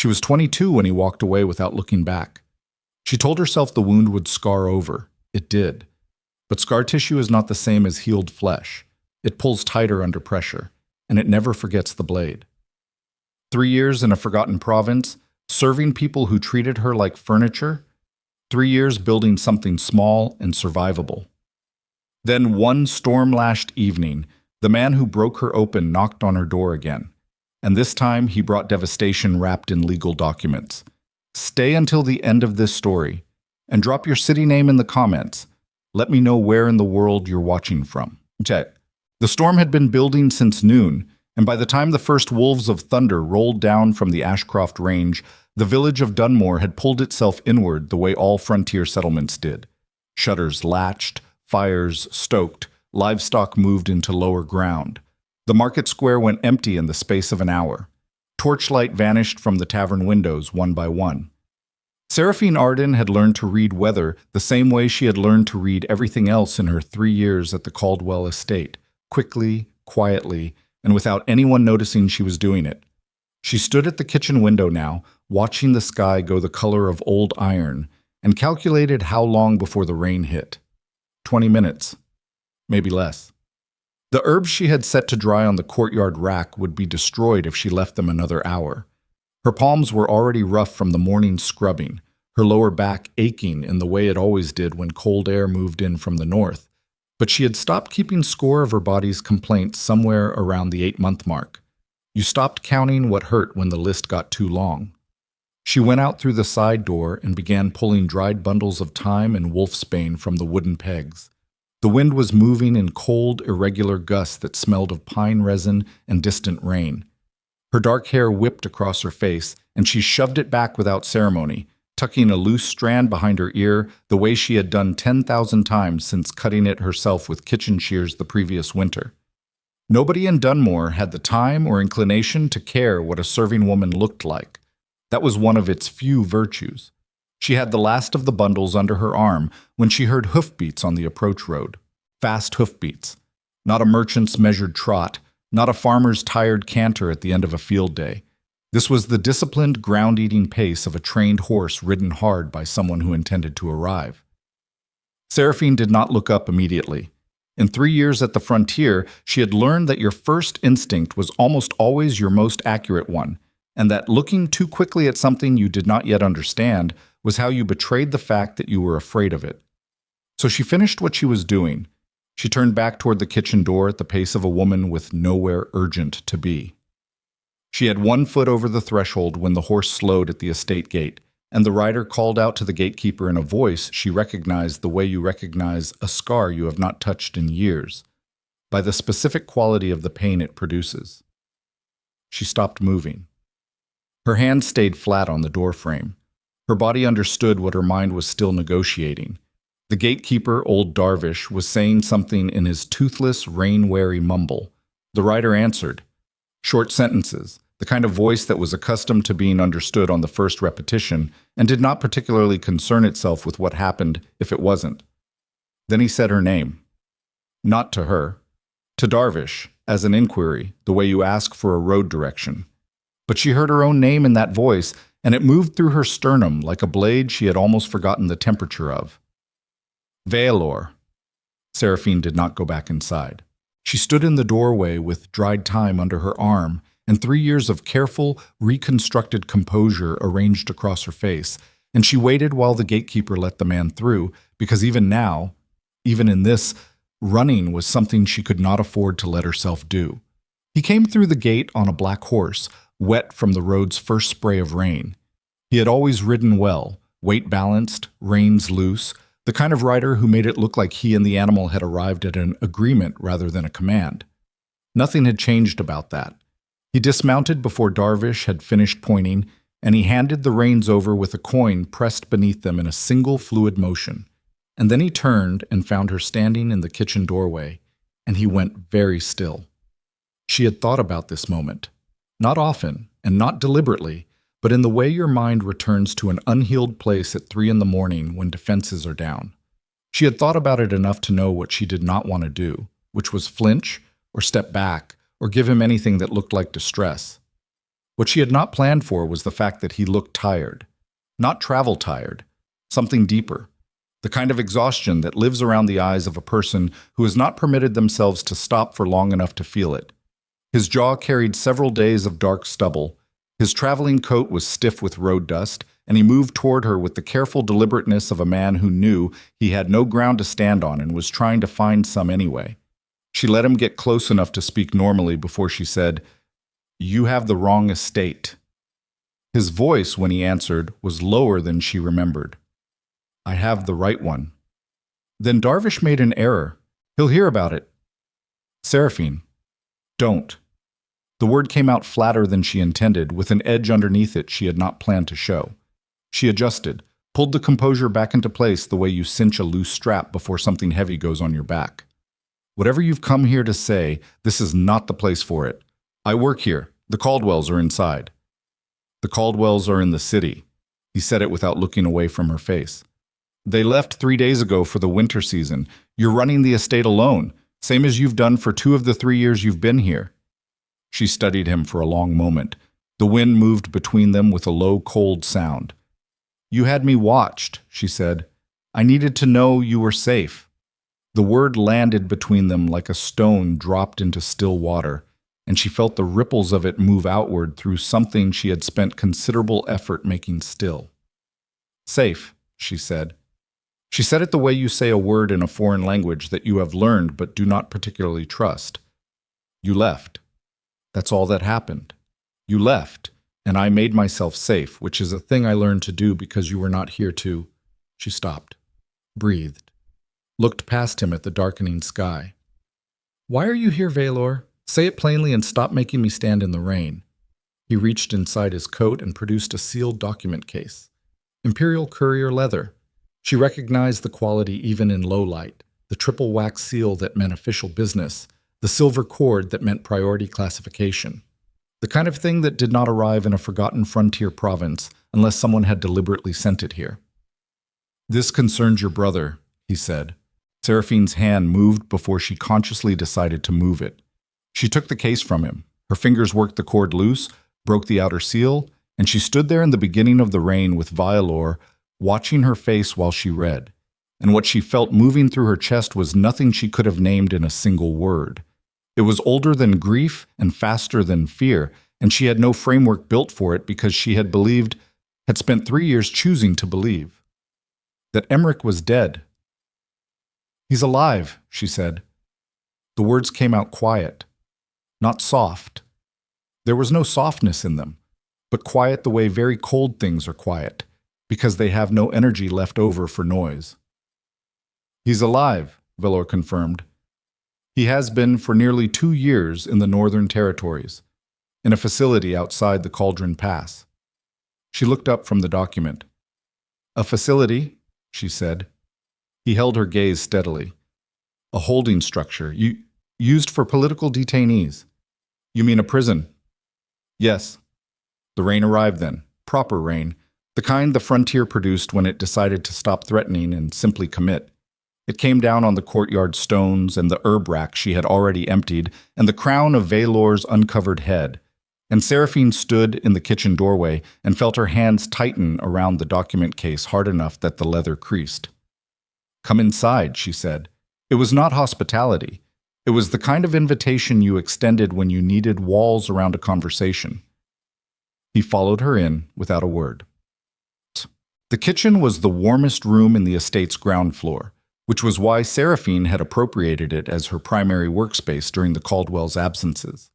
She was 22 when he walked away without looking back. She told herself the wound would scar over. It did. But scar tissue is not the same as healed flesh. It pulls tighter under pressure, and it never forgets the blade. 3 years in a forgotten province, serving people who treated her like furniture. 3 years building something small and survivable. Then one storm-lashed evening, the man who broke her open knocked on her door again. And this time he brought devastation wrapped in legal documents. Stay until the end of this story, and drop your city name in the comments. Let me know where in the world you're watching from. Okay. The storm had been building since noon, and by the time the first wolves of thunder rolled down from the Ashcroft Range, the village of Dunmore had pulled itself inward the way all frontier settlements did. Shutters latched, fires stoked, livestock moved into lower ground. The market square went empty in the space of an hour. Torchlight vanished from the tavern windows one by one. Seraphine Arden had learned to read weather the same way she had learned to read everything else in her 3 years at the Caldwell estate, quickly, quietly, and without anyone noticing she was doing it. She stood at the kitchen window now, watching the sky go the color of old iron, and calculated how long before the rain hit. 20 minutes. Maybe less. The herbs she had set to dry on the courtyard rack would be destroyed if she left them another hour. Her palms were already rough from the morning scrubbing, her lower back aching in the way it always did when cold air moved in from the north. But she had stopped keeping score of her body's complaints somewhere around the 8-month mark. You stopped counting what hurt when the list got too long. She went out through the side door and began pulling dried bundles of thyme and wolfsbane from the wooden pegs. The wind was moving in cold, irregular gusts that smelled of pine resin and distant rain. Her dark hair whipped across her face, and she shoved it back without ceremony, tucking a loose strand behind her ear the way she had done 10,000 times since cutting it herself with kitchen shears the previous winter. Nobody in Dunmore had the time or inclination to care what a serving woman looked like. That was one of its few virtues. She had the last of the bundles under her arm when she heard hoofbeats on the approach road. Fast hoofbeats. Not a merchant's measured trot, not a farmer's tired canter at the end of a field day. This was the disciplined, ground-eating pace of a trained horse ridden hard by someone who intended to arrive. Seraphine did not look up immediately. In 3 years at the frontier, she had learned that your first instinct was almost always your most accurate one, and that looking too quickly at something you did not yet understand was how you betrayed the fact that you were afraid of it. So she finished what she was doing. She turned back toward the kitchen door at the pace of a woman with nowhere urgent to be. She had 1 foot over the threshold when the horse slowed at the estate gate, and the rider called out to the gatekeeper in a voice she recognized the way you recognize a scar you have not touched in years, by the specific quality of the pain it produces. She stopped moving. Her hand stayed flat on the doorframe. Her body understood what her mind was still negotiating. The gatekeeper, old Darvish, was saying something in his toothless, rain-weary mumble. The rider answered. Short sentences, the kind of voice that was accustomed to being understood on the first repetition and did not particularly concern itself with what happened if it wasn't. Then he said her name. Not to her. To Darvish, as an inquiry, the way you ask for a road direction. But she heard her own name in that voice, and it moved through her sternum like a blade she had almost forgotten the temperature of. Veilor. Seraphine did not go back inside. She stood in the doorway with dried thyme under her arm and 3 years of careful, reconstructed composure arranged across her face, and she waited while the gatekeeper let the man through, because even now, even in this, running was something she could not afford to let herself do. He came through the gate on a black horse, wet from the road's first spray of rain. He had always ridden well, weight balanced, reins loose, the kind of rider who made it look like he and the animal had arrived at an agreement rather than a command. Nothing had changed about that. He dismounted before Darvish had finished pointing, and he handed the reins over with a coin pressed beneath them in a single fluid motion. And then he turned and found her standing in the kitchen doorway, and he went very still. She had thought about this moment. Not often, and not deliberately, but in the way your mind returns to an unhealed place at 3 a.m. when defenses are down. She had thought about it enough to know what she did not want to do, which was flinch, or step back, or give him anything that looked like distress. What she had not planned for was the fact that he looked tired. Not travel tired, something deeper. The kind of exhaustion that lives around the eyes of a person who has not permitted themselves to stop for long enough to feel it. His jaw carried several days of dark stubble. His traveling coat was stiff with road dust, and he moved toward her with the careful deliberateness of a man who knew he had no ground to stand on and was trying to find some anyway. She let him get close enough to speak normally before she said, "You have the wrong estate." His voice, when he answered, was lower than she remembered. "I have the right one." "Then Darvish made an error. He'll hear about it." "Seraphine, don't." The word came out flatter than she intended, with an edge underneath it she had not planned to show. She adjusted, pulled the composure back into place the way you cinch a loose strap before something heavy goes on your back. "Whatever you've come here to say, this is not the place for it. I work here. The Caldwells are inside." "The Caldwells are in the city." He said it without looking away from her face. "They left 3 days ago for the winter season. You're running the estate alone, same as you've done for 2 of the 3 years you've been here." She studied him for a long moment. The wind moved between them with a low, cold sound. "You had me watched," she said. "I needed to know you were safe." The word landed between them like a stone dropped into still water, and she felt the ripples of it move outward through something she had spent considerable effort making still. "Safe," she said. She said it the way you say a word in a foreign language that you have learned but do not particularly trust. "You left. That's all that happened. You left, and I made myself safe, which is a thing I learned to do because you were not here to—" She stopped, breathed, looked past him at the darkening sky. "Why are you here, Valor? Say it plainly and stop making me stand in the rain." He reached inside his coat and produced a sealed document case. Imperial Courier leather. She recognized the quality even in low light, the triple wax seal that meant official business, the silver cord that meant priority classification. The kind of thing that did not arrive in a forgotten frontier province unless someone had deliberately sent it here. "This concerns your brother," he said. Seraphine's hand moved before she consciously decided to move it. She took the case from him. Her fingers worked the cord loose, broke the outer seal, and she stood there in the beginning of the rain with Violor watching her face while she read. And what she felt moving through her chest was nothing she could have named in a single word. It was older than grief and faster than fear, and she had no framework built for it because she had spent 3 years choosing to believe. That Emmerich was dead. "He's alive," she said. The words came out quiet, not soft. There was no softness in them, but quiet the way very cold things are quiet, because they have no energy left over for noise. "He's alive," Valor confirmed. "He has been for nearly 2 years in the Northern Territories, in a facility outside the Cauldron Pass." She looked up from the document. "A facility?" she said. He held her gaze steadily. "A holding structure, used for political detainees." "You mean a prison?" "Yes." The rain arrived then, proper rain, the kind the frontier produced when it decided to stop threatening and simply commit. It came down on the courtyard stones and the herb rack she had already emptied and the crown of Valor's uncovered head. And Seraphine stood in the kitchen doorway and felt her hands tighten around the document case hard enough that the leather creased. "Come inside," she said. It was not hospitality. It was the kind of invitation you extended when you needed walls around a conversation. He followed her in without a word. The kitchen was the warmest room in the estate's ground floor, which was why Seraphine had appropriated it as her primary workspace during the Caldwells' absences.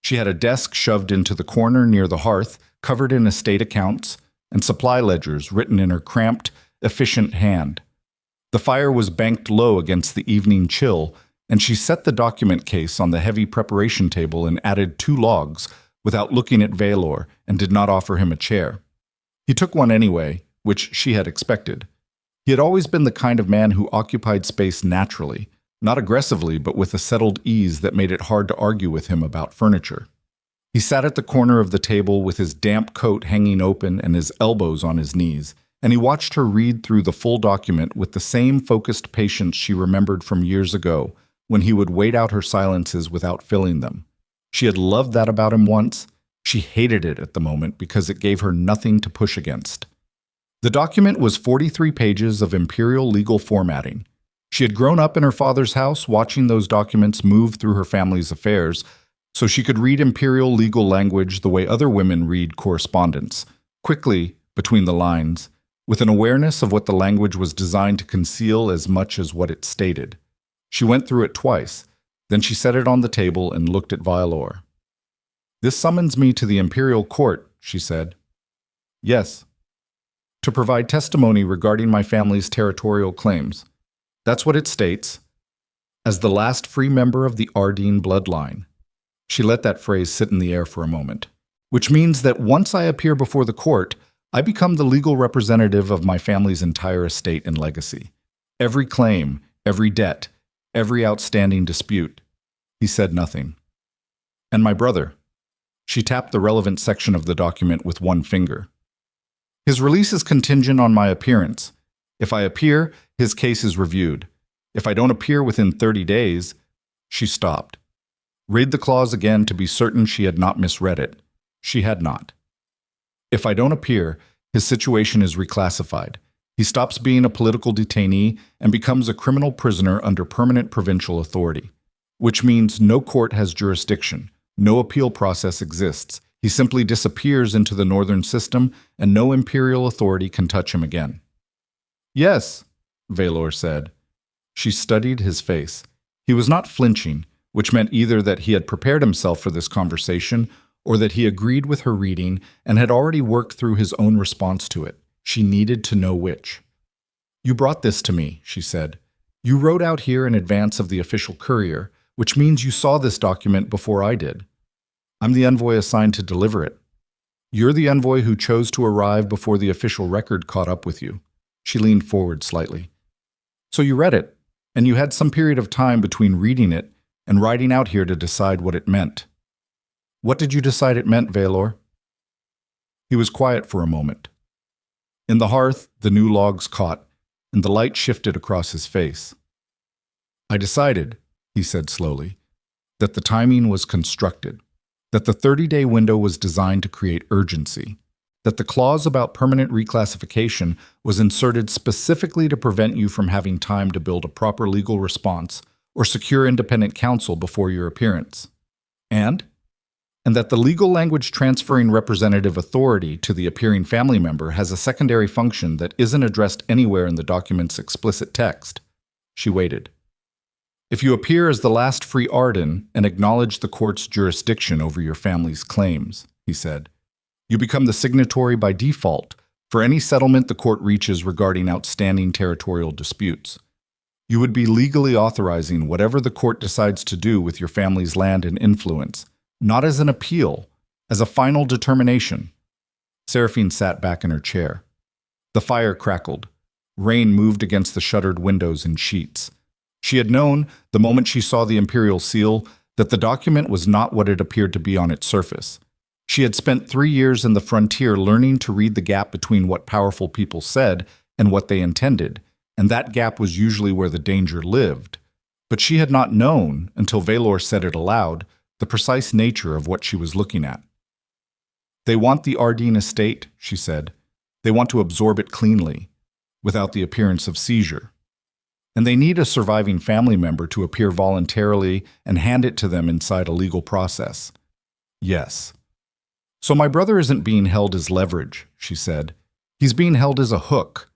She had a desk shoved into the corner near the hearth, covered in estate accounts, and supply ledgers written in her cramped, efficient hand. The fire was banked low against the evening chill, and she set the document case on the heavy preparation table and added 2 logs without looking at Valor and did not offer him a chair. He took one anyway, which she had expected. He had always been the kind of man who occupied space naturally, not aggressively but with a settled ease that made it hard to argue with him about furniture. He sat at the corner of the table with his damp coat hanging open and his elbows on his knees, and he watched her read through the full document with the same focused patience she remembered from years ago, when he would wait out her silences without filling them. She had loved that about him once, She hated it at the moment because it gave her nothing to push against. The document was 43 pages of imperial legal formatting. She had grown up in her father's house watching those documents move through her family's affairs, so she could read imperial legal language the way other women read correspondence, quickly, between the lines, with an awareness of what the language was designed to conceal as much as what it stated. She went through it twice, then she set it on the table and looked at Violor. "This summons me to the imperial court," she said. "Yes. To provide testimony regarding my family's territorial claims. That's what it states. As the last free member of the Ardeen bloodline." She let that phrase sit in the air for a moment. "Which means that once I appear before the court, I become the legal representative of my family's entire estate and legacy. Every claim, every debt, every outstanding dispute." He said nothing. "And my brother." She tapped the relevant section of the document with one finger. "His release is contingent on my appearance. If I appear, his case is reviewed. If I don't appear within 30 days, she stopped. Read the clause again to be certain she had not misread it. She had not. "If I don't appear, his situation is reclassified. He stops being a political detainee and becomes a criminal prisoner under permanent provincial authority, which means no court has jurisdiction, no appeal process exists. He simply disappears into the northern system, and no imperial authority can touch him again." "Yes," Valor said. She studied his face. He was not flinching, which meant either that he had prepared himself for this conversation or that he agreed with her reading and had already worked through his own response to it. She needed to know which. "You brought this to me," she said. "You wrote out here in advance of the official courier, which means you saw this document before I did. I'm the envoy assigned to deliver it. You're the envoy who chose to arrive before the official record caught up with you." She leaned forward slightly. "So you read it, and you had some period of time between reading it and writing out here to decide what it meant. What did you decide it meant, Valor?" He was quiet for a moment. In the hearth, the new logs caught, and the light shifted across his face. "I decided," he said slowly, "that the timing was constructed, that the 30-day window was designed to create urgency, that the clause about permanent reclassification was inserted specifically to prevent you from having time to build a proper legal response or secure independent counsel before your appearance, and that the legal language transferring representative authority to the appearing family member has a secondary function that isn't addressed anywhere in the document's explicit text." She waited. "If you appear as the last free Arden and acknowledge the court's jurisdiction over your family's claims," he said, "you become the signatory by default for any settlement the court reaches regarding outstanding territorial disputes. You would be legally authorizing whatever the court decides to do with your family's land and influence, not as an appeal, as a final determination." Seraphine sat back in her chair. The fire crackled. Rain moved against the shuttered windows and sheets. She had known, the moment she saw the imperial seal, that the document was not what it appeared to be on its surface. She had spent 3 years in the frontier learning to read the gap between what powerful people said and what they intended, and that gap was usually where the danger lived. But she had not known, until Valor said it aloud, the precise nature of what she was looking at. "They want the Ardeen estate," she said. "They want to absorb it cleanly, without the appearance of seizure. And they need a surviving family member to appear voluntarily and hand it to them inside a legal process." "Yes. So my brother isn't being held as leverage," she said. "He's being held as a hook.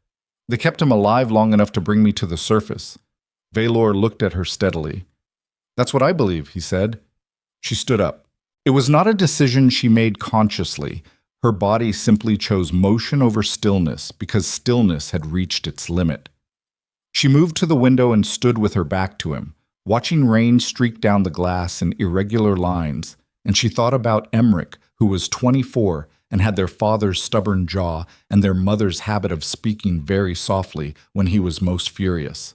They kept him alive long enough to bring me to the surface." Valor looked at her steadily. "That's what I believe," he said. She stood up. It was not a decision she made consciously. Her body simply chose motion over stillness because stillness had reached its limit. She moved to the window and stood with her back to him, watching rain streak down the glass in irregular lines, and she thought about Emmerich, who was 24 and had their father's stubborn jaw and their mother's habit of speaking very softly when he was most furious.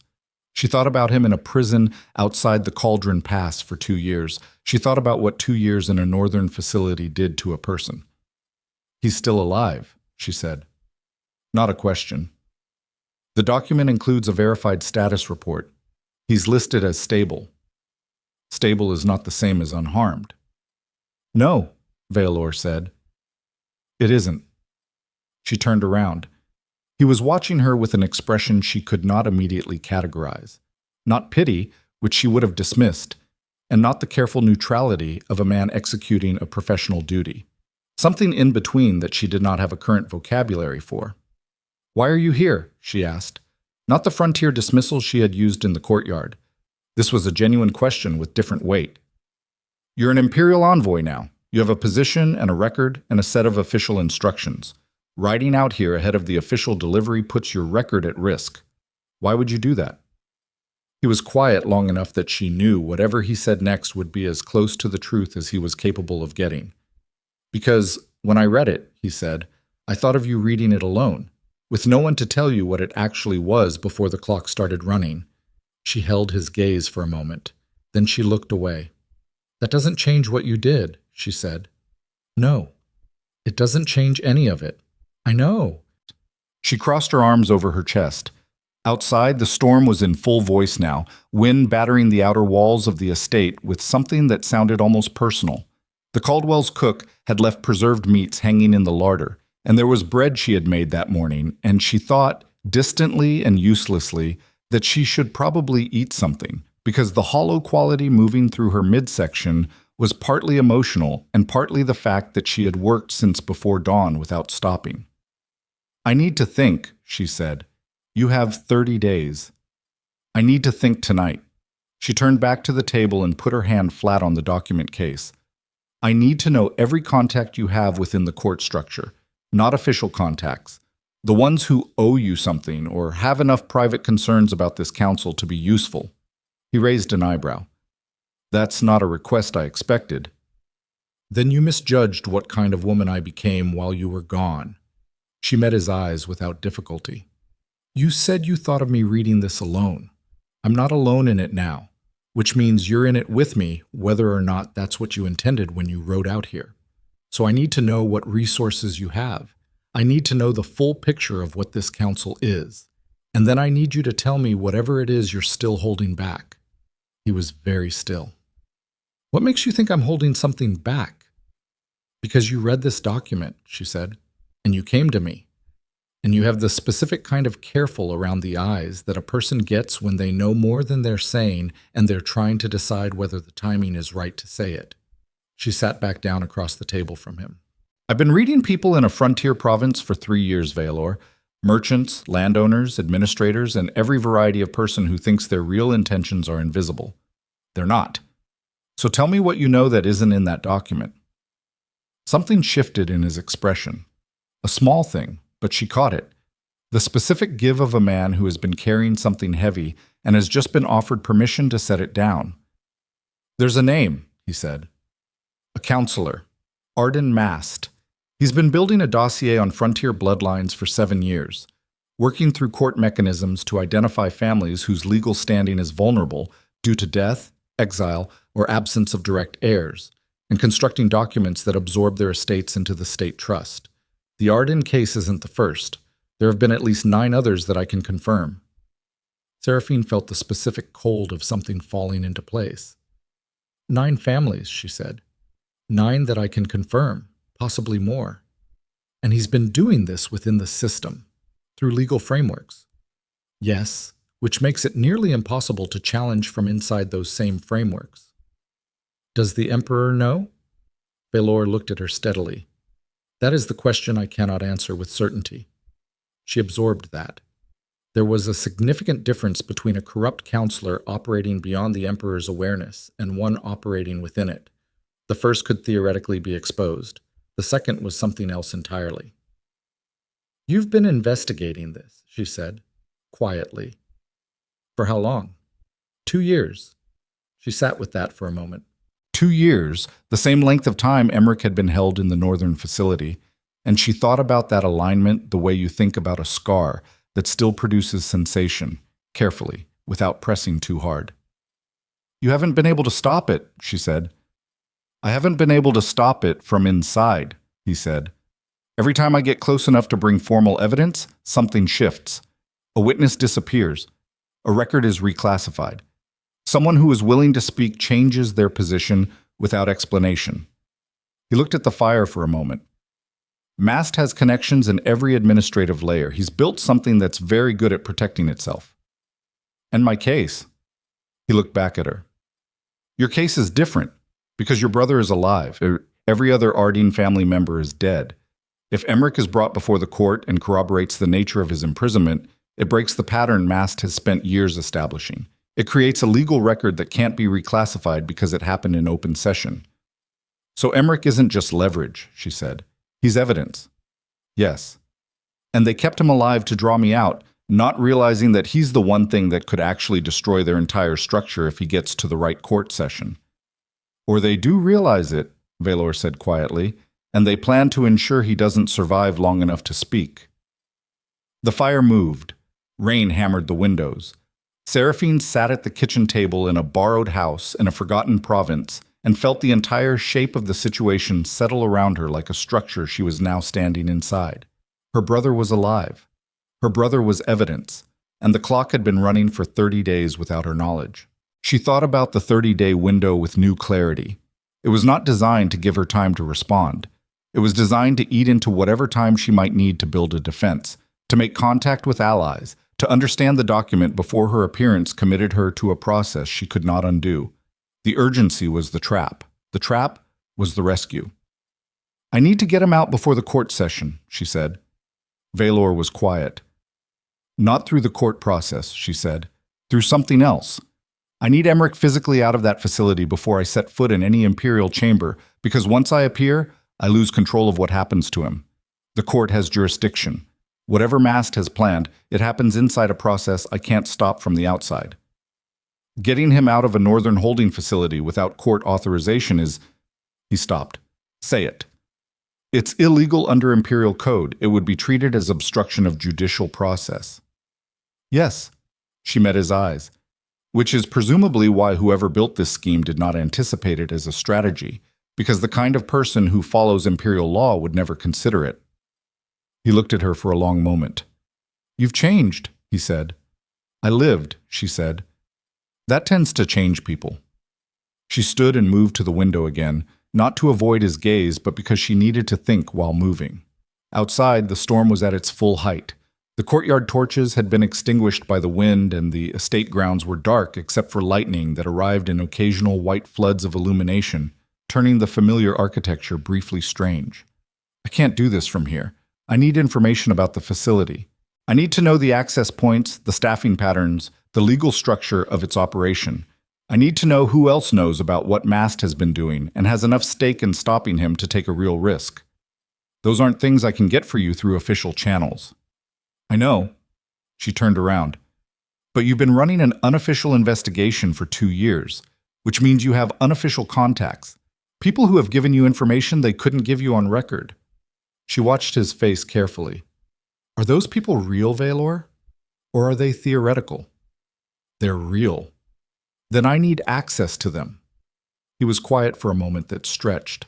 She thought about him in a prison outside the Cauldron Pass for 2 years. She thought about what 2 years in a northern facility did to a person. "He's still alive," she said. "Not a question. The document includes a verified status report. He's listed as stable. Stable is not the same as unharmed." "No," Veilor said. It isn't. She turned around. He was watching her with an expression she could not immediately categorize. Not pity, which she would have dismissed, and not the careful neutrality of a man executing a professional duty. Something in between that she did not have a current vocabulary for. Why are you here? She asked. Not the frontier dismissal she had used in the courtyard. This was a genuine question with different weight. You're an imperial envoy now. You have a position and a record and a set of official instructions. Riding out here ahead of the official delivery puts your record at risk. Why would you do that? He was quiet long enough that she knew whatever he said next would be as close to the truth as he was capable of getting. Because when I read it, he said, I thought of you reading it alone, with no one to tell you what it actually was before the clock started running. She held his gaze for a moment. Then she looked away. That doesn't change what you did, she said. No, it doesn't change any of it. I know. She crossed her arms over her chest. Outside, the storm was in full voice now, wind battering the outer walls of the estate with something that sounded almost personal. The Caldwell's cook had left preserved meats hanging in the larder, and there was bread she had made that morning, and she thought, distantly and uselessly, that she should probably eat something, because the hollow quality moving through her midsection was partly emotional and partly the fact that she had worked since before dawn without stopping. I need to think, she said. You have 30 days. I need to think tonight. She turned back to the table and put her hand flat on the document case. I need to know every contact you have within the court structure, not official contacts, the ones who owe you something or have enough private concerns about this council to be useful. He raised an eyebrow. That's not a request I expected. Then you misjudged what kind of woman I became while you were gone. She met his eyes without difficulty. You said you thought of me reading this alone. I'm not alone in it now, which means you're in it with me, whether or not that's what you intended when you rode out here. So I need to know what resources you have. I need to know the full picture of what this council is. And then I need you to tell me whatever it is you're still holding back. He was very still. What makes you think I'm holding something back? Because you read this document, she said, and you came to me. And you have the specific kind of careful around the eyes that a person gets when they know more than they're saying and they're trying to decide whether the timing is right to say it. She sat back down across the table from him. I've been reading people in a frontier province for 3 years, Veilor. Merchants, landowners, administrators, and every variety of person who thinks their real intentions are invisible. They're not. So tell me what you know that isn't in that document. Something shifted in his expression. A small thing, but she caught it. The specific give of a man who has been carrying something heavy and has just been offered permission to set it down. There's a name, he said. A counselor. Arden Mast. He's been building a dossier on frontier bloodlines for 7 years, working through court mechanisms to identify families whose legal standing is vulnerable due to death, exile, or absence of direct heirs, and constructing documents that absorb their estates into the state trust. The Arden case isn't the first. There have been at least 9 others that I can confirm. Seraphine felt the specific cold of something falling into place. 9 families, she said. 9 that I can confirm, possibly more. And he's been doing this within the system, through legal frameworks. Yes, which makes it nearly impossible to challenge from inside those same frameworks. Does the Emperor know? Veilor looked at her steadily. That is the question I cannot answer with certainty. She absorbed that. There was a significant difference between a corrupt counselor operating beyond the Emperor's awareness and one operating within it. The first could theoretically be exposed. The second was something else entirely. You've been investigating this, she said, quietly. For how long? 2 years. She sat with that for a moment. 2 years, the same length of time Emmerich had been held in the northern facility, and she thought about that alignment the way you think about a scar that still produces sensation, carefully, without pressing too hard. You haven't been able to stop it, she said. I haven't been able to stop it from inside, he said. Every time I get close enough to bring formal evidence, something shifts. A witness disappears. A record is reclassified. Someone who is willing to speak changes their position without explanation. He looked at the fire for a moment. Mast has connections in every administrative layer. He's built something that's very good at protecting itself. And my case? He looked back at her. Your case is different, because your brother is alive. Every other Ardeen family member is dead. If Emmerich is brought before the court and corroborates the nature of his imprisonment, it breaks the pattern Mast has spent years establishing. It creates a legal record that can't be reclassified because it happened in open session. So Emmerich isn't just leverage, she said. He's evidence. Yes. And they kept him alive to draw me out, not realizing that he's the one thing that could actually destroy their entire structure if he gets to the right court session. Or they do realize it, Valor said quietly, and they plan to ensure he doesn't survive long enough to speak. The fire moved. Rain hammered the windows. Seraphine sat at the kitchen table in a borrowed house in a forgotten province and felt the entire shape of the situation settle around her like a structure she was now standing inside. Her brother was alive. Her brother was evidence, and the clock had been running for 30 days without her knowledge. She thought about the 30-day window with new clarity. It was not designed to give her time to respond. It was designed to eat into whatever time she might need to build a defense, to make contact with allies, to understand the document before her appearance committed her to a process she could not undo. The urgency was the trap. The trap was the rescue. I need to get him out before the court session, she said. Valor was quiet. Not through the court process, she said. Through something else. I need Emmerich physically out of that facility before I set foot in any Imperial chamber, because once I appear, I lose control of what happens to him. The court has jurisdiction. Whatever Mast has planned, it happens inside a process I can't stop from the outside. Getting him out of a northern holding facility without court authorization is... He stopped. Say it. It's illegal under Imperial Code. It would be treated as obstruction of judicial process. Yes, she met his eyes, which is presumably why whoever built this scheme did not anticipate it as a strategy, because the kind of person who follows Imperial law would never consider it. He looked at her for a long moment. You've changed, he said. I lived, she said. That tends to change people. She stood and moved to the window again, not to avoid his gaze, but because she needed to think while moving. Outside, the storm was at its full height. The courtyard torches had been extinguished by the wind, and the estate grounds were dark except for lightning that arrived in occasional white floods of illumination, turning the familiar architecture briefly strange. I can't do this from here. I need information about the facility. I need to know the access points, the staffing patterns, the legal structure of its operation. I need to know who else knows about what Mast has been doing and has enough stake in stopping him to take a real risk. Those aren't things I can get for you through official channels. I know. She turned around. But you've been running an unofficial investigation for 2 years, which means you have unofficial contacts. People who have given you information they couldn't give you on record. She watched his face carefully. Are those people real, Valor? Or are they theoretical? They're real. Then I need access to them. He was quiet for a moment that stretched.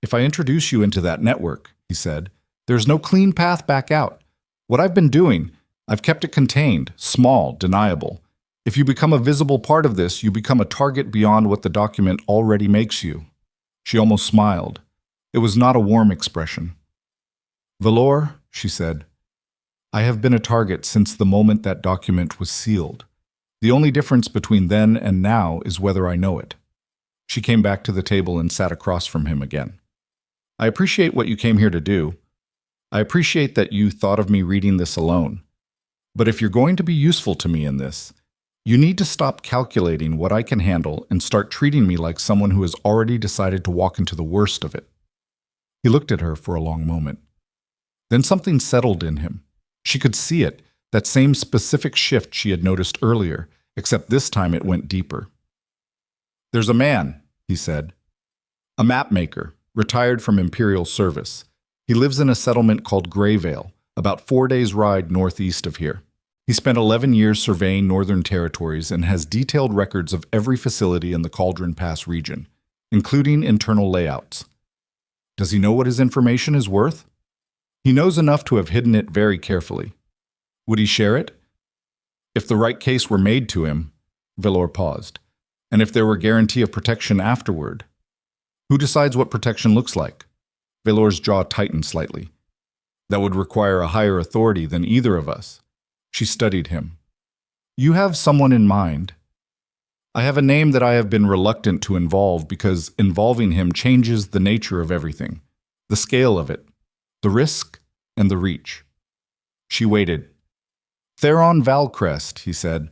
If I introduce you into that network, he said, there's no clean path back out. What I've been doing, I've kept it contained, small, deniable. If you become a visible part of this, you become a target beyond what the document already makes you. She almost smiled. It was not a warm expression. Valor, she said, I have been a target since the moment that document was sealed. The only difference between then and now is whether I know it. She came back to the table and sat across from him again. I appreciate what you came here to do. I appreciate that you thought of me reading this alone. But if you're going to be useful to me in this, you need to stop calculating what I can handle and start treating me like someone who has already decided to walk into the worst of it. He looked at her for a long moment. Then something settled in him. She could see it, that same specific shift she had noticed earlier, except this time it went deeper. There's a man, he said. A map maker, retired from Imperial service. He lives in a settlement called Greyvale, about 4 days' ride northeast of here. He spent 11 years surveying northern territories and has detailed records of every facility in the Cauldron Pass region, including internal layouts. Does he know what his information is worth? He knows enough to have hidden it very carefully. Would he share it? If the right case were made to him, Valor paused, and if there were guarantee of protection afterward. Who decides what protection looks like? Valor's jaw tightened slightly. That would require a higher authority than either of us. She studied him. You have someone in mind. I have a name that I have been reluctant to involve because involving him changes the nature of everything, the scale of it, the risk and the reach. She waited. Theron Valcrest, he said.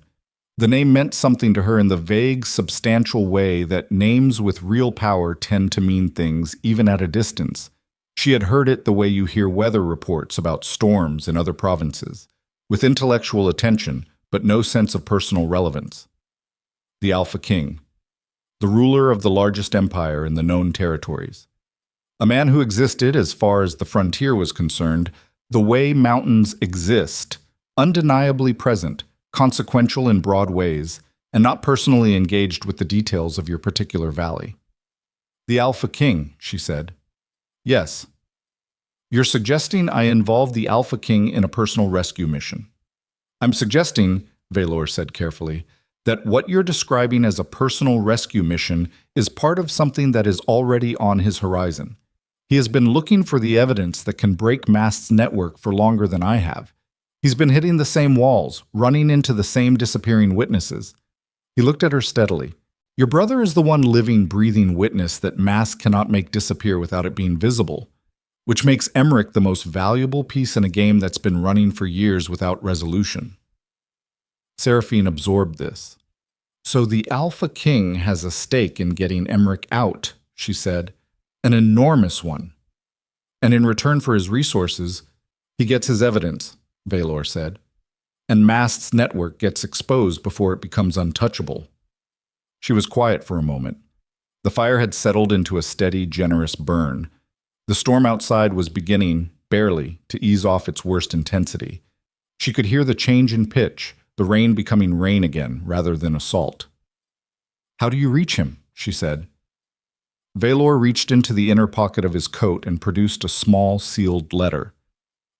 The name meant something to her in the vague, substantial way that names with real power tend to mean things even at a distance. She had heard it the way you hear weather reports about storms in other provinces, with intellectual attention, but no sense of personal relevance. The Alpha King, the ruler of the largest empire in the known territories. A man who existed, as far as the frontier was concerned, the way mountains exist, undeniably present, consequential in broad ways, and not personally engaged with the details of your particular valley. The Alpha King, she said. Yes. You're suggesting I involve the Alpha King in a personal rescue mission. I'm suggesting, Valor said carefully, that what you're describing as a personal rescue mission is part of something that is already on his horizon. He has been looking for the evidence that can break Mast's network for longer than I have. He's been hitting the same walls, running into the same disappearing witnesses. He looked at her steadily. Your brother is the one living, breathing witness that Mast cannot make disappear without it being visible, which makes Emmerich the most valuable piece in a game that's been running for years without resolution. Seraphine absorbed this. So the Alpha King has a stake in getting Emmerich out, she said, an enormous one. And in return for his resources, he gets his evidence, Valor said, and Mast's network gets exposed before it becomes untouchable. She was quiet for a moment. The fire had settled into a steady, generous burn. The storm outside was beginning, barely, to ease off its worst intensity. She could hear the change in pitch, the rain becoming rain again rather than assault. How do you reach him? She said. Valor reached into the inner pocket of his coat and produced a small, sealed letter.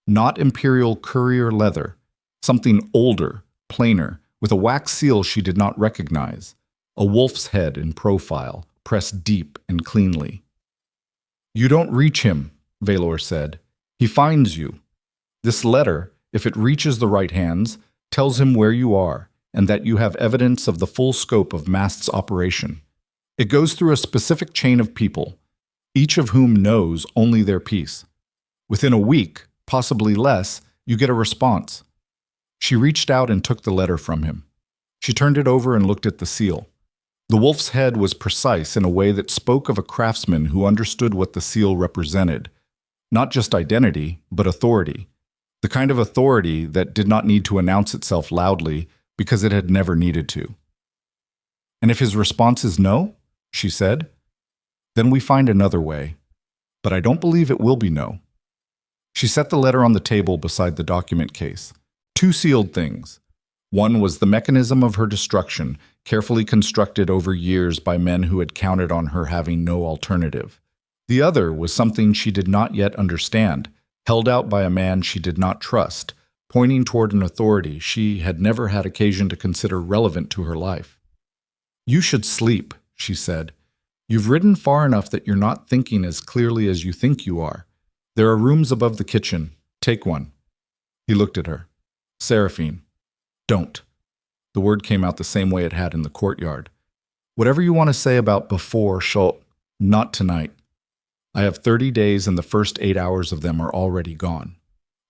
Not imperial courier leather, something older, plainer, with a wax seal she did not recognize, a wolf's head in profile, pressed deep and cleanly. You don't reach him, Valor said. He finds you. This letter, if it reaches the right hands, tells him where you are and that you have evidence of the full scope of Mast's operation. It goes through a specific chain of people, each of whom knows only their piece. Within a week, possibly less, you get a response. She reached out and took the letter from him. She turned it over and looked at the seal. The wolf's head was precise in a way that spoke of a craftsman who understood what the seal represented. Not just identity, but authority. The kind of authority that did not need to announce itself loudly because it had never needed to. And if his response is no, she said, then we find another way. But I don't believe it will be no. She set the letter on the table beside the document case. Two sealed things. One was the mechanism of her destruction, carefully constructed over years by men who had counted on her having no alternative. The other was something she did not yet understand, held out by a man she did not trust, pointing toward an authority she had never had occasion to consider relevant to her life. You should sleep, she said. You've ridden far enough that you're not thinking as clearly as you think you are. There are rooms above the kitchen. Take one. He looked at her. Seraphine. Don't. The word came out the same way it had in the courtyard. Whatever you want to say about before, not tonight. I have 30 days and the first 8 hours of them are already gone.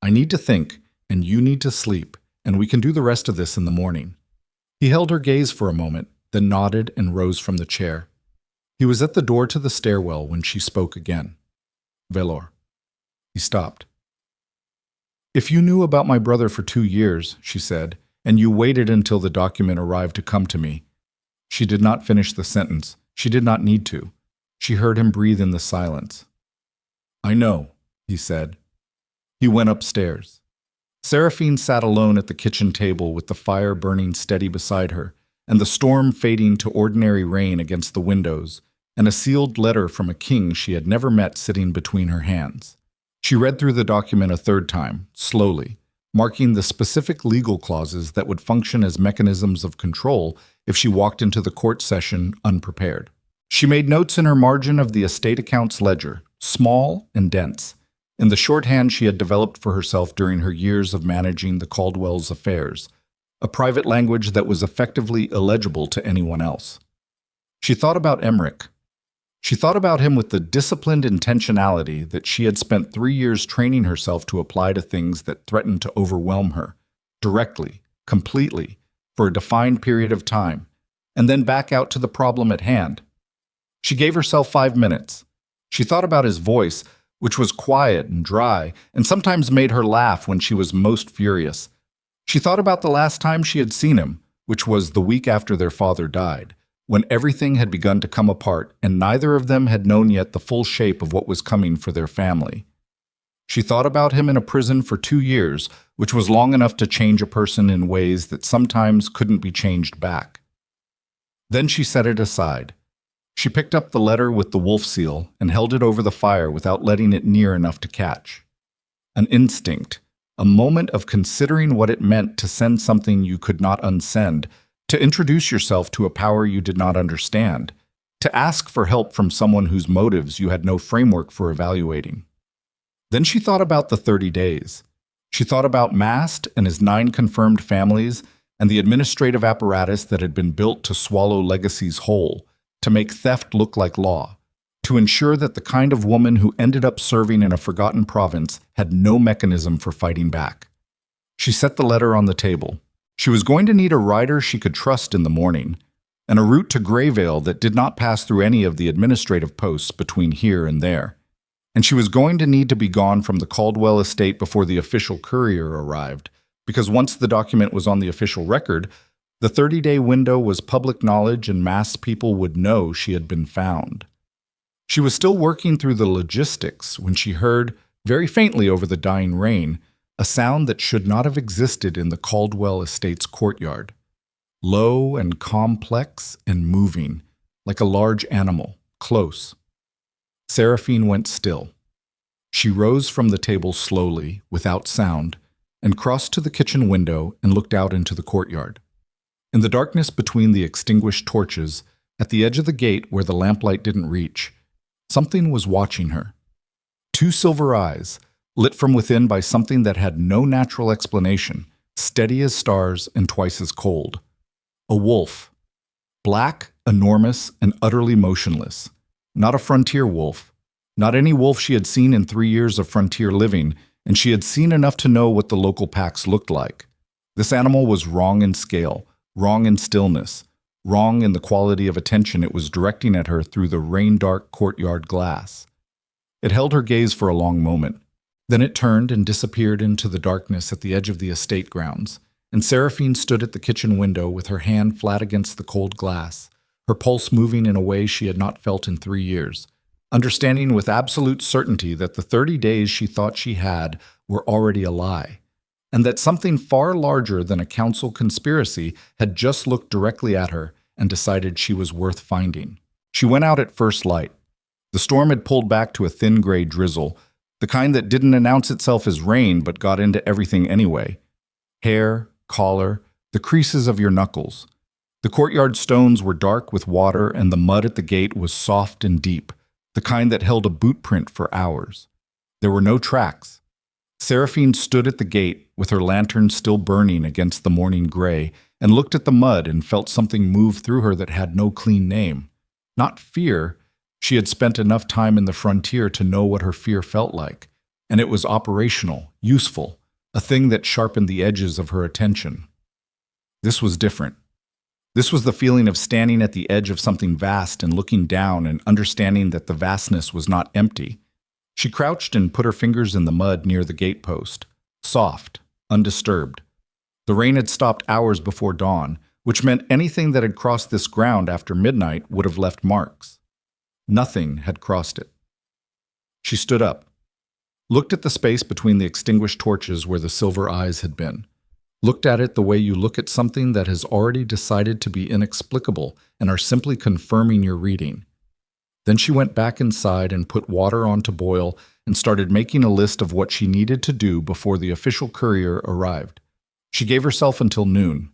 I need to think, and you need to sleep, and we can do the rest of this in the morning. He held her gaze for a moment, then nodded and rose from the chair. He was at the door to the stairwell when she spoke again. Valor. He stopped. If you knew about my brother for 2 years, she said, and you waited until the document arrived to come to me. She did not finish the sentence. She did not need to. She heard him breathe in the silence. I know, he said. He went upstairs. Seraphine sat alone at the kitchen table with the fire burning steady beside her, and the storm fading to ordinary rain against the windows, and a sealed letter from a king she had never met sitting between her hands. She read through the document a third time, slowly, marking the specific legal clauses that would function as mechanisms of control if she walked into the court session unprepared. She made notes in her margin of the estate accounts ledger, small and dense, in the shorthand she had developed for herself during her years of managing the Caldwell's affairs, a private language that was effectively illegible to anyone else. She thought about Emmerich. She thought about him with the disciplined intentionality that she had spent 3 years training herself to apply to things that threatened to overwhelm her, directly, completely, for a defined period of time, and then back out to the problem at hand. She gave herself 5 minutes. She thought about his voice, which was quiet and dry, and sometimes made her laugh when she was most furious. She thought about the last time she had seen him, which was the week after their father died, when everything had begun to come apart and neither of them had known yet the full shape of what was coming for their family. She thought about him in a prison for 2 years, which was long enough to change a person in ways that sometimes couldn't be changed back. Then she set it aside. She picked up the letter with the wolf seal and held it over the fire without letting it near enough to catch. An instinct, a moment of considering what it meant to send something you could not unsend, to introduce yourself to a power you did not understand, to ask for help from someone whose motives you had no framework for evaluating. Then she thought about the 30 days. She thought about Mast and his 9 confirmed families and the administrative apparatus that had been built to swallow legacies whole, to make theft look like law, to ensure that the kind of woman who ended up serving in a forgotten province had no mechanism for fighting back. She set the letter on the table. She was going to need a rider she could trust in the morning, and a route to Greyvale that did not pass through any of the administrative posts between here and there. And she was going to need to be gone from the Caldwell estate before the official courier arrived, because once the document was on the official record, the 30-day window was public knowledge and mass people would know she had been found. She was still working through the logistics when she heard, very faintly over the dying rain, a sound that should not have existed in the Caldwell estate's courtyard. Low and complex and moving, like a large animal, close. Seraphine went still. She rose from the table slowly, without sound, and crossed to the kitchen window and looked out into the courtyard. In the darkness between the extinguished torches, at the edge of the gate where the lamplight didn't reach, something was watching her. 2 silver eyes, lit from within by something that had no natural explanation, steady as stars and twice as cold. A wolf. Black, enormous, and utterly motionless. Not a frontier wolf. Not any wolf she had seen in 3 years of frontier living, and she had seen enough to know what the local packs looked like. This animal was wrong in scale, wrong in stillness, wrong in the quality of attention it was directing at her through the rain-dark courtyard glass. It held her gaze for a long moment. Then it turned and disappeared into the darkness at the edge of the estate grounds, and Seraphine stood at the kitchen window with her hand flat against the cold glass, her pulse moving in a way she had not felt in 3 years, understanding with absolute certainty that the 30 days she thought she had were already a lie, and that something far larger than a council conspiracy had just looked directly at her and decided she was worth finding. She went out at first light. The storm had pulled back to a thin gray drizzle, the kind that didn't announce itself as rain but got into everything anyway. Hair, collar, the creases of your knuckles. The courtyard stones were dark with water and the mud at the gate was soft and deep, the kind that held a boot print for hours. There were no tracks. Seraphine stood at the gate with her lantern still burning against the morning gray and looked at the mud and felt something move through her that had no clean name. Not fear. She had spent enough time in the frontier to know what her fear felt like, and it was operational, useful, a thing that sharpened the edges of her attention. This was different. This was the feeling of standing at the edge of something vast and looking down and understanding that the vastness was not empty. She crouched and put her fingers in the mud near the gatepost, soft, undisturbed. The rain had stopped hours before dawn, which meant anything that had crossed this ground after midnight would have left marks. Nothing had crossed it. She stood up, looked at the space between the extinguished torches where the silver eyes had been, looked at it the way you look at something that has already decided to be inexplicable and are simply confirming your reading. Then she went back inside and put water on to boil and started making a list of what she needed to do before the official courier arrived. She gave herself until noon.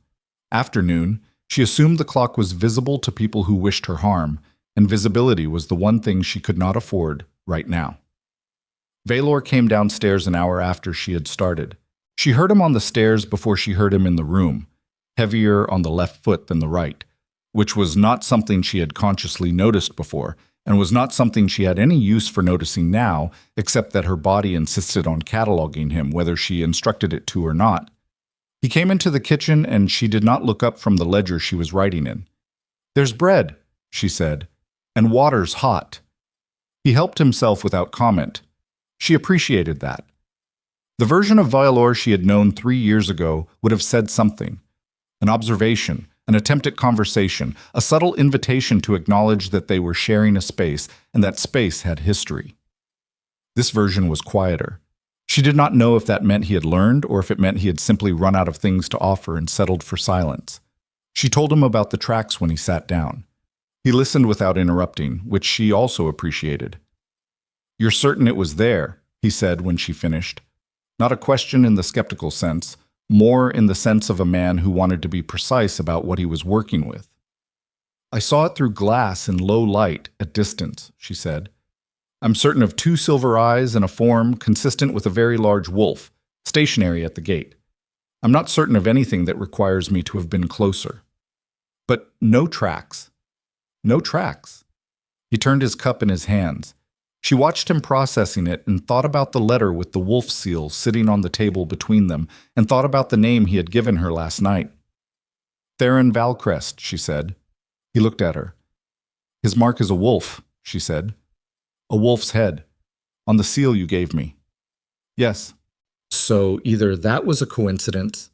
After noon, she assumed the clock was visible to people who wished her harm, and visibility was the one thing she could not afford right now. Valor came downstairs an hour after she had started. She heard him on the stairs before she heard him in the room, heavier on the left foot than the right, which was not something she had consciously noticed before, and was not something she had any use for noticing now, except that her body insisted on cataloging him, whether she instructed it to or not. He came into the kitchen, and she did not look up from the ledger she was writing in. "There's bread," she said, "and water's hot." He helped himself without comment. She appreciated that. The version of Valor she had known 3 years ago would have said something. An observation, an attempt at conversation, a subtle invitation to acknowledge that they were sharing a space, and that space had history. This version was quieter. She did not know if that meant he had learned or if it meant he had simply run out of things to offer and settled for silence. She told him about the tracks when he sat down. He listened without interrupting, which she also appreciated. "You're certain it was there," he said when she finished. Not a question in the skeptical sense, more in the sense of a man who wanted to be precise about what he was working with. "I saw it through glass in low light at distance," she said. "I'm certain of 2 silver eyes and a form consistent with a very large wolf, stationary at the gate. I'm not certain of anything that requires me to have been closer. But no tracks. No tracks." He turned his cup in his hands. She watched him processing it and thought about the letter with the wolf seal sitting on the table between them, and thought about the name he had given her last night. "Theron Valcrest," she said. He looked at her. "His mark is a wolf," she said. "A wolf's head. On the seal you gave me." "Yes." So either that was a coincidence,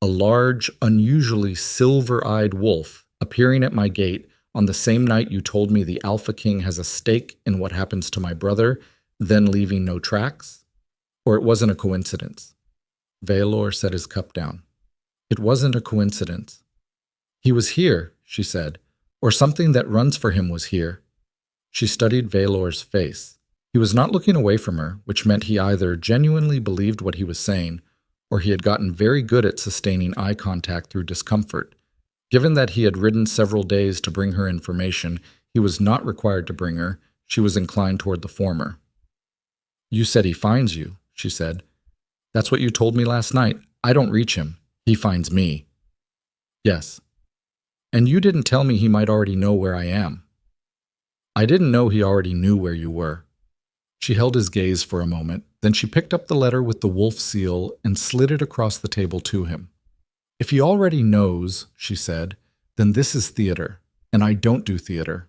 a large, unusually silver-eyed wolf appearing at my gate on the same night you told me the Alpha King has a stake in what happens to my brother, then leaving no tracks, or it wasn't a coincidence. Valor set his cup down. It wasn't a coincidence. "He was here," she said, "or something that runs for him was here." She studied Valor's face. He was not looking away from her, which meant he either genuinely believed what he was saying, or he had gotten very good at sustaining eye contact through discomfort. Given that he had ridden several days to bring her information he was not required to bring her, she was inclined toward the former. "You said he finds you," she said. "That's what you told me last night. I don't reach him. He finds me." "Yes." "And you didn't tell me he might already know where I am." "I didn't know he already knew where you were." She held his gaze for a moment, then she picked up the letter with the wolf seal and slid it across the table to him. "If he already knows," she said, "then this is theater, and I don't do theater."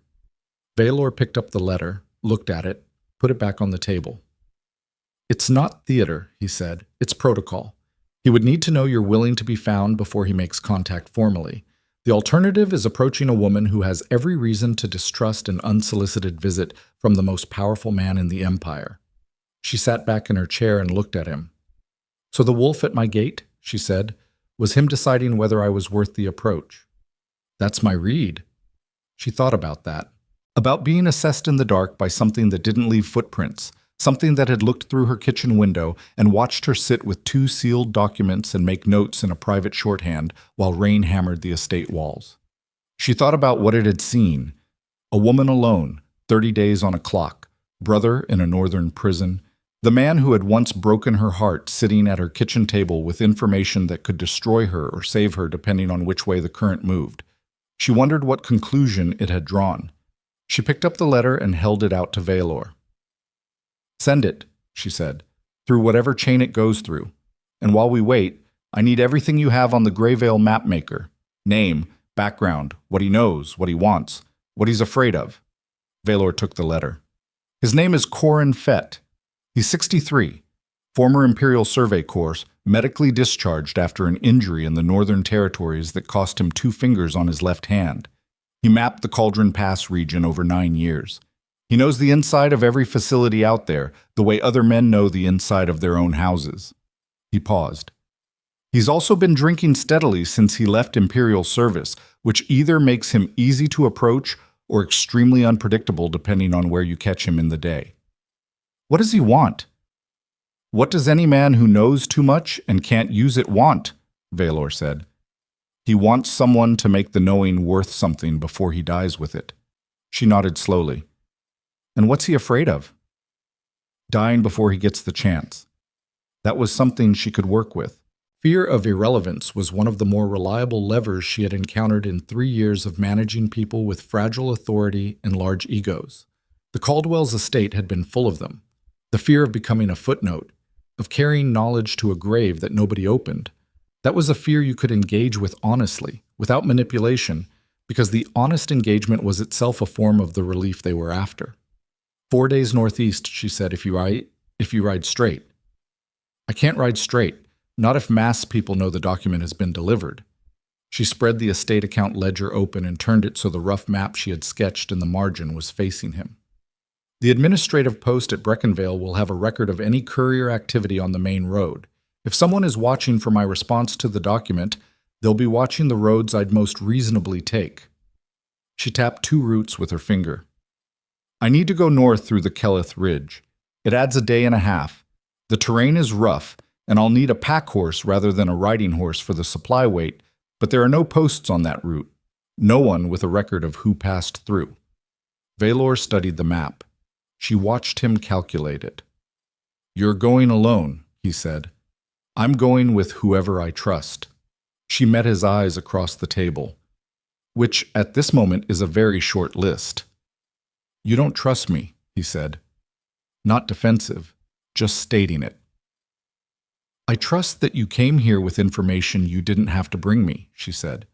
Valor picked up the letter, looked at it, put it back on the table. "It's not theater," he said. "It's protocol. He would need to know you're willing to be found before he makes contact formally. The alternative is approaching a woman who has every reason to distrust an unsolicited visit from the most powerful man in the empire." She sat back in her chair and looked at him. "So the wolf at my gate," she said, "was him deciding whether I was worth the approach." "That's my read." She thought about that. About being assessed in the dark by something that didn't leave footprints, something that had looked through her kitchen window and watched her sit with 2 sealed documents and make notes in a private shorthand while rain hammered the estate walls. She thought about what it had seen. A woman alone, 30 days on a clock, brother in a northern prison, the man who had once broken her heart sitting at her kitchen table with information that could destroy her or save her depending on which way the current moved. She wondered what conclusion it had drawn. She picked up the letter and held it out to Valor. "Send it," she said, "through whatever chain it goes through. And while we wait, I need everything you have on the Greyvale mapmaker. Name, background, what he knows, what he wants, what he's afraid of." Valor took the letter. "His name is Corin Fett. He's 63, former Imperial Survey Corps, medically discharged after an injury in the Northern Territories that cost him 2 fingers on his left hand. He mapped the Cauldron Pass region over 9 years. He knows the inside of every facility out there, the way other men know the inside of their own houses." He paused. "He's also been drinking steadily since he left Imperial service, which either makes him easy to approach or extremely unpredictable depending on where you catch him in the day." "What does he want?" "What does any man who knows too much and can't use it want?" Valor said. "He wants someone to make the knowing worth something before he dies with it." She nodded slowly. And what's he afraid of? Dying before he gets the chance. That was something she could work with. Fear of irrelevance was one of the more reliable levers she had encountered in 3 years of managing people with fragile authority and large egos. The Caldwells' estate had been full of them. The fear of becoming a footnote, of carrying knowledge to a grave that nobody opened. That was a fear you could engage with honestly, without manipulation, because the honest engagement was itself a form of the relief they were after. 4 days northeast, she said, if you ride straight. I can't ride straight, not if mass people know the document has been delivered. She spread the estate account ledger open and turned it so the rough map she had sketched in the margin was facing him. The administrative post at Breckenvale will have a record of any courier activity on the main road. If someone is watching for my response to the document, they'll be watching the roads I'd most reasonably take. She tapped 2 routes with her finger. I need to go north through the Kelleth Ridge. It adds a day and a half. The terrain is rough, and I'll need a pack horse rather than a riding horse for the supply weight, but there are no posts on that route. No one with a record of who passed through. Valor studied the map. She watched him calculate it. You're going alone, he said. I'm going with whoever I trust. She met his eyes across the table, which at this moment is a very short list. You don't trust me, he said. Not defensive, just stating it. I trust that you came here with information you didn't have to bring me, she said.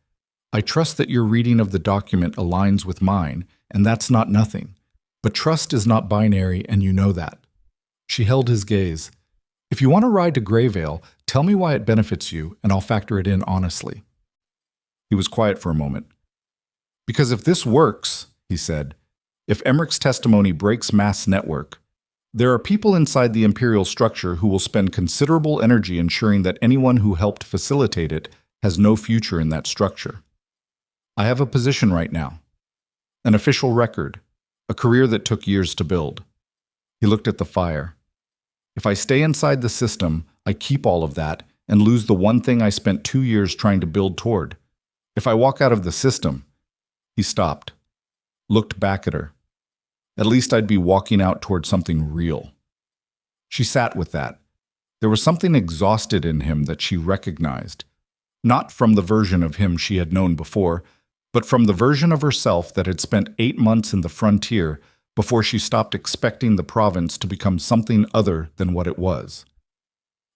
I trust that your reading of the document aligns with mine, and that's not nothing. But trust is not binary, and you know that. She held his gaze. If you want to ride to Greyvale, tell me why it benefits you, and I'll factor it in honestly. He was quiet for a moment. Because if this works, he said, if Emmerich's testimony breaks mass network, there are people inside the imperial structure who will spend considerable energy ensuring that anyone who helped facilitate it has no future in that structure. I have a position right now, an official record, a career that took years to build. He looked at the fire. If I stay inside the system, I keep all of that and lose the one thing I spent 2 years trying to build toward. If I walk out of the system, he stopped, looked back at her. At least I'd be walking out toward something real. She sat with that. There was something exhausted in him that she recognized, not from the version of him she had known before, but from the version of herself that had spent 8 months in the frontier before she stopped expecting the province to become something other than what it was.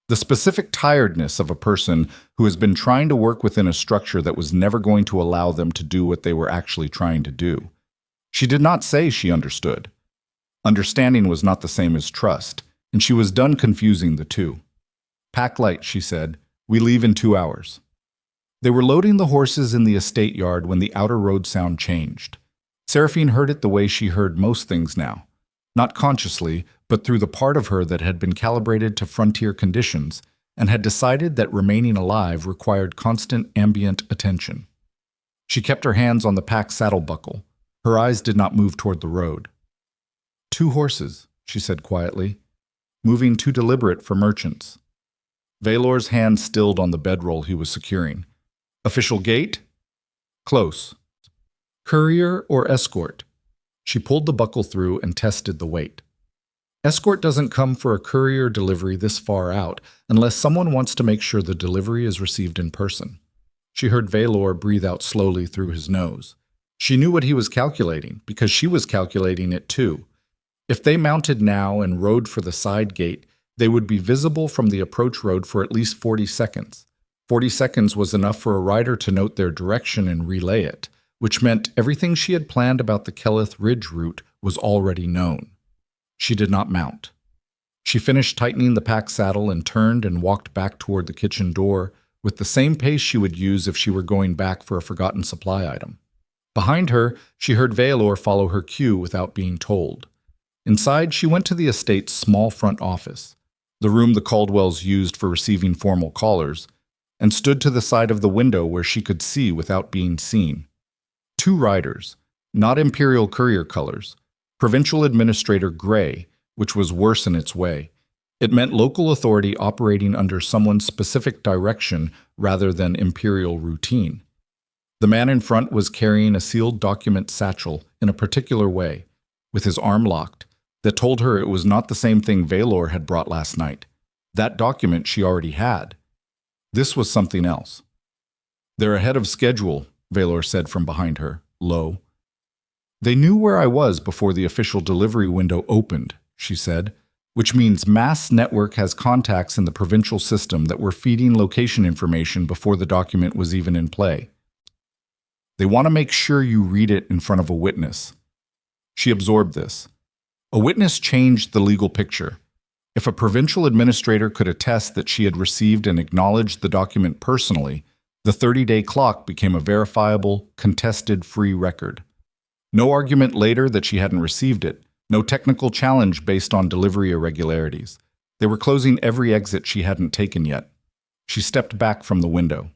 The specific tiredness of a person who has been trying to work within a structure that was never going to allow them to do what they were actually trying to do. She did not say she understood. Understanding was not the same as trust, and she was done confusing the two. Pack light, she said. We leave in 2 hours. They were loading the horses in the estate yard when the outer road sound changed. Seraphine heard it the way she heard most things now. Not consciously, but through the part of her that had been calibrated to frontier conditions and had decided that remaining alive required constant ambient attention. She kept her hands on the pack saddle buckle. Her eyes did not move toward the road. 2 horses, she said quietly, moving too deliberate for merchants. Valor's hand stilled on the bedroll he was securing. Official gate? Close. Courier or escort? She pulled the buckle through and tested the weight. Escort doesn't come for a courier delivery this far out unless someone wants to make sure the delivery is received in person. She heard Valor breathe out slowly through his nose. She knew what he was calculating, because she was calculating it too. If they mounted now and rode for the side gate, they would be visible from the approach road for at least 40 seconds. 40 seconds was enough for a rider to note their direction and relay it, which meant everything she had planned about the Kelleth Ridge route was already known. She did not mount. She finished tightening the pack saddle and turned and walked back toward the kitchen door with the same pace she would use if she were going back for a forgotten supply item. Behind her, she heard Valor follow her cue without being told. Inside, she went to the estate's small front office, the room the Caldwells used for receiving formal callers, and stood to the side of the window where she could see without being seen. 2 riders, not Imperial courier colors, Provincial Administrator Gray, which was worse in its way. It meant local authority operating under someone's specific direction rather than Imperial routine. The man in front was carrying a sealed document satchel in a particular way, with his arm locked, that told her it was not the same thing Valor had brought last night. That document she already had. This was something else. "They're ahead of schedule," Valor said from behind her, low. "They knew where I was before the official delivery window opened," she said, "which means Mass Network has contacts in the provincial system that were feeding location information before the document was even in play. They want to make sure you read it in front of a witness." She absorbed this. A witness changed the legal picture. If a provincial administrator could attest that she had received and acknowledged the document personally, the 30-day clock became a verifiable, contested free record. No argument later that she hadn't received it, no technical challenge based on delivery irregularities. They were closing every exit she hadn't taken yet. She stepped back from the window.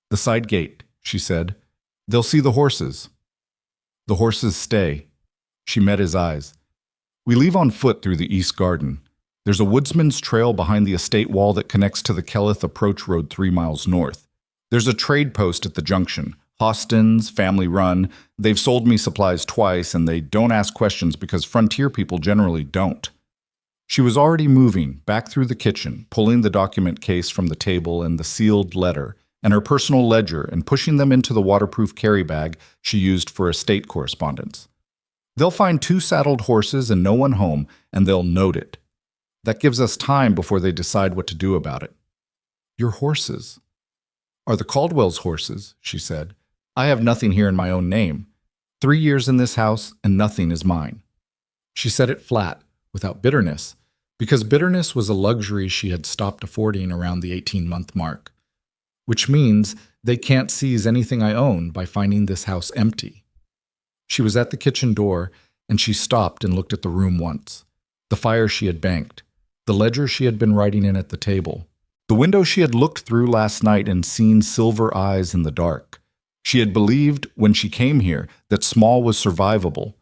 "The side gate," she said. "They'll see the horses." "The horses stay." She met his eyes. "We leave on foot through the east garden. There's a woodsman's trail behind the estate wall that connects to the Kelleth approach road 3 miles north. There's a trade post at the junction. Hostin's, family run. They've sold me supplies twice, and they don't ask questions because frontier people generally don't." She was already moving back through the kitchen, pulling the document case from the table and the sealed letter and her personal ledger and pushing them into the waterproof carry bag she used for estate correspondence. "They'll find 2 saddled horses and no one home, and they'll note it. That gives us time before they decide what to do about it." "Your horses are the Caldwell's horses," she said. "I have nothing here in my own name. 3 years in this house, and nothing is mine." She said it flat, without bitterness, because bitterness was a luxury she had stopped affording around the 18-month mark. "Which means they can't seize anything I own by finding this house empty." She was at the kitchen door, and she stopped and looked at the room once. The fire she had banked, the ledger she had been writing in at the table, the window she had looked through last night and seen silver eyes in the dark. She had believed, when she came here, that small was survivable,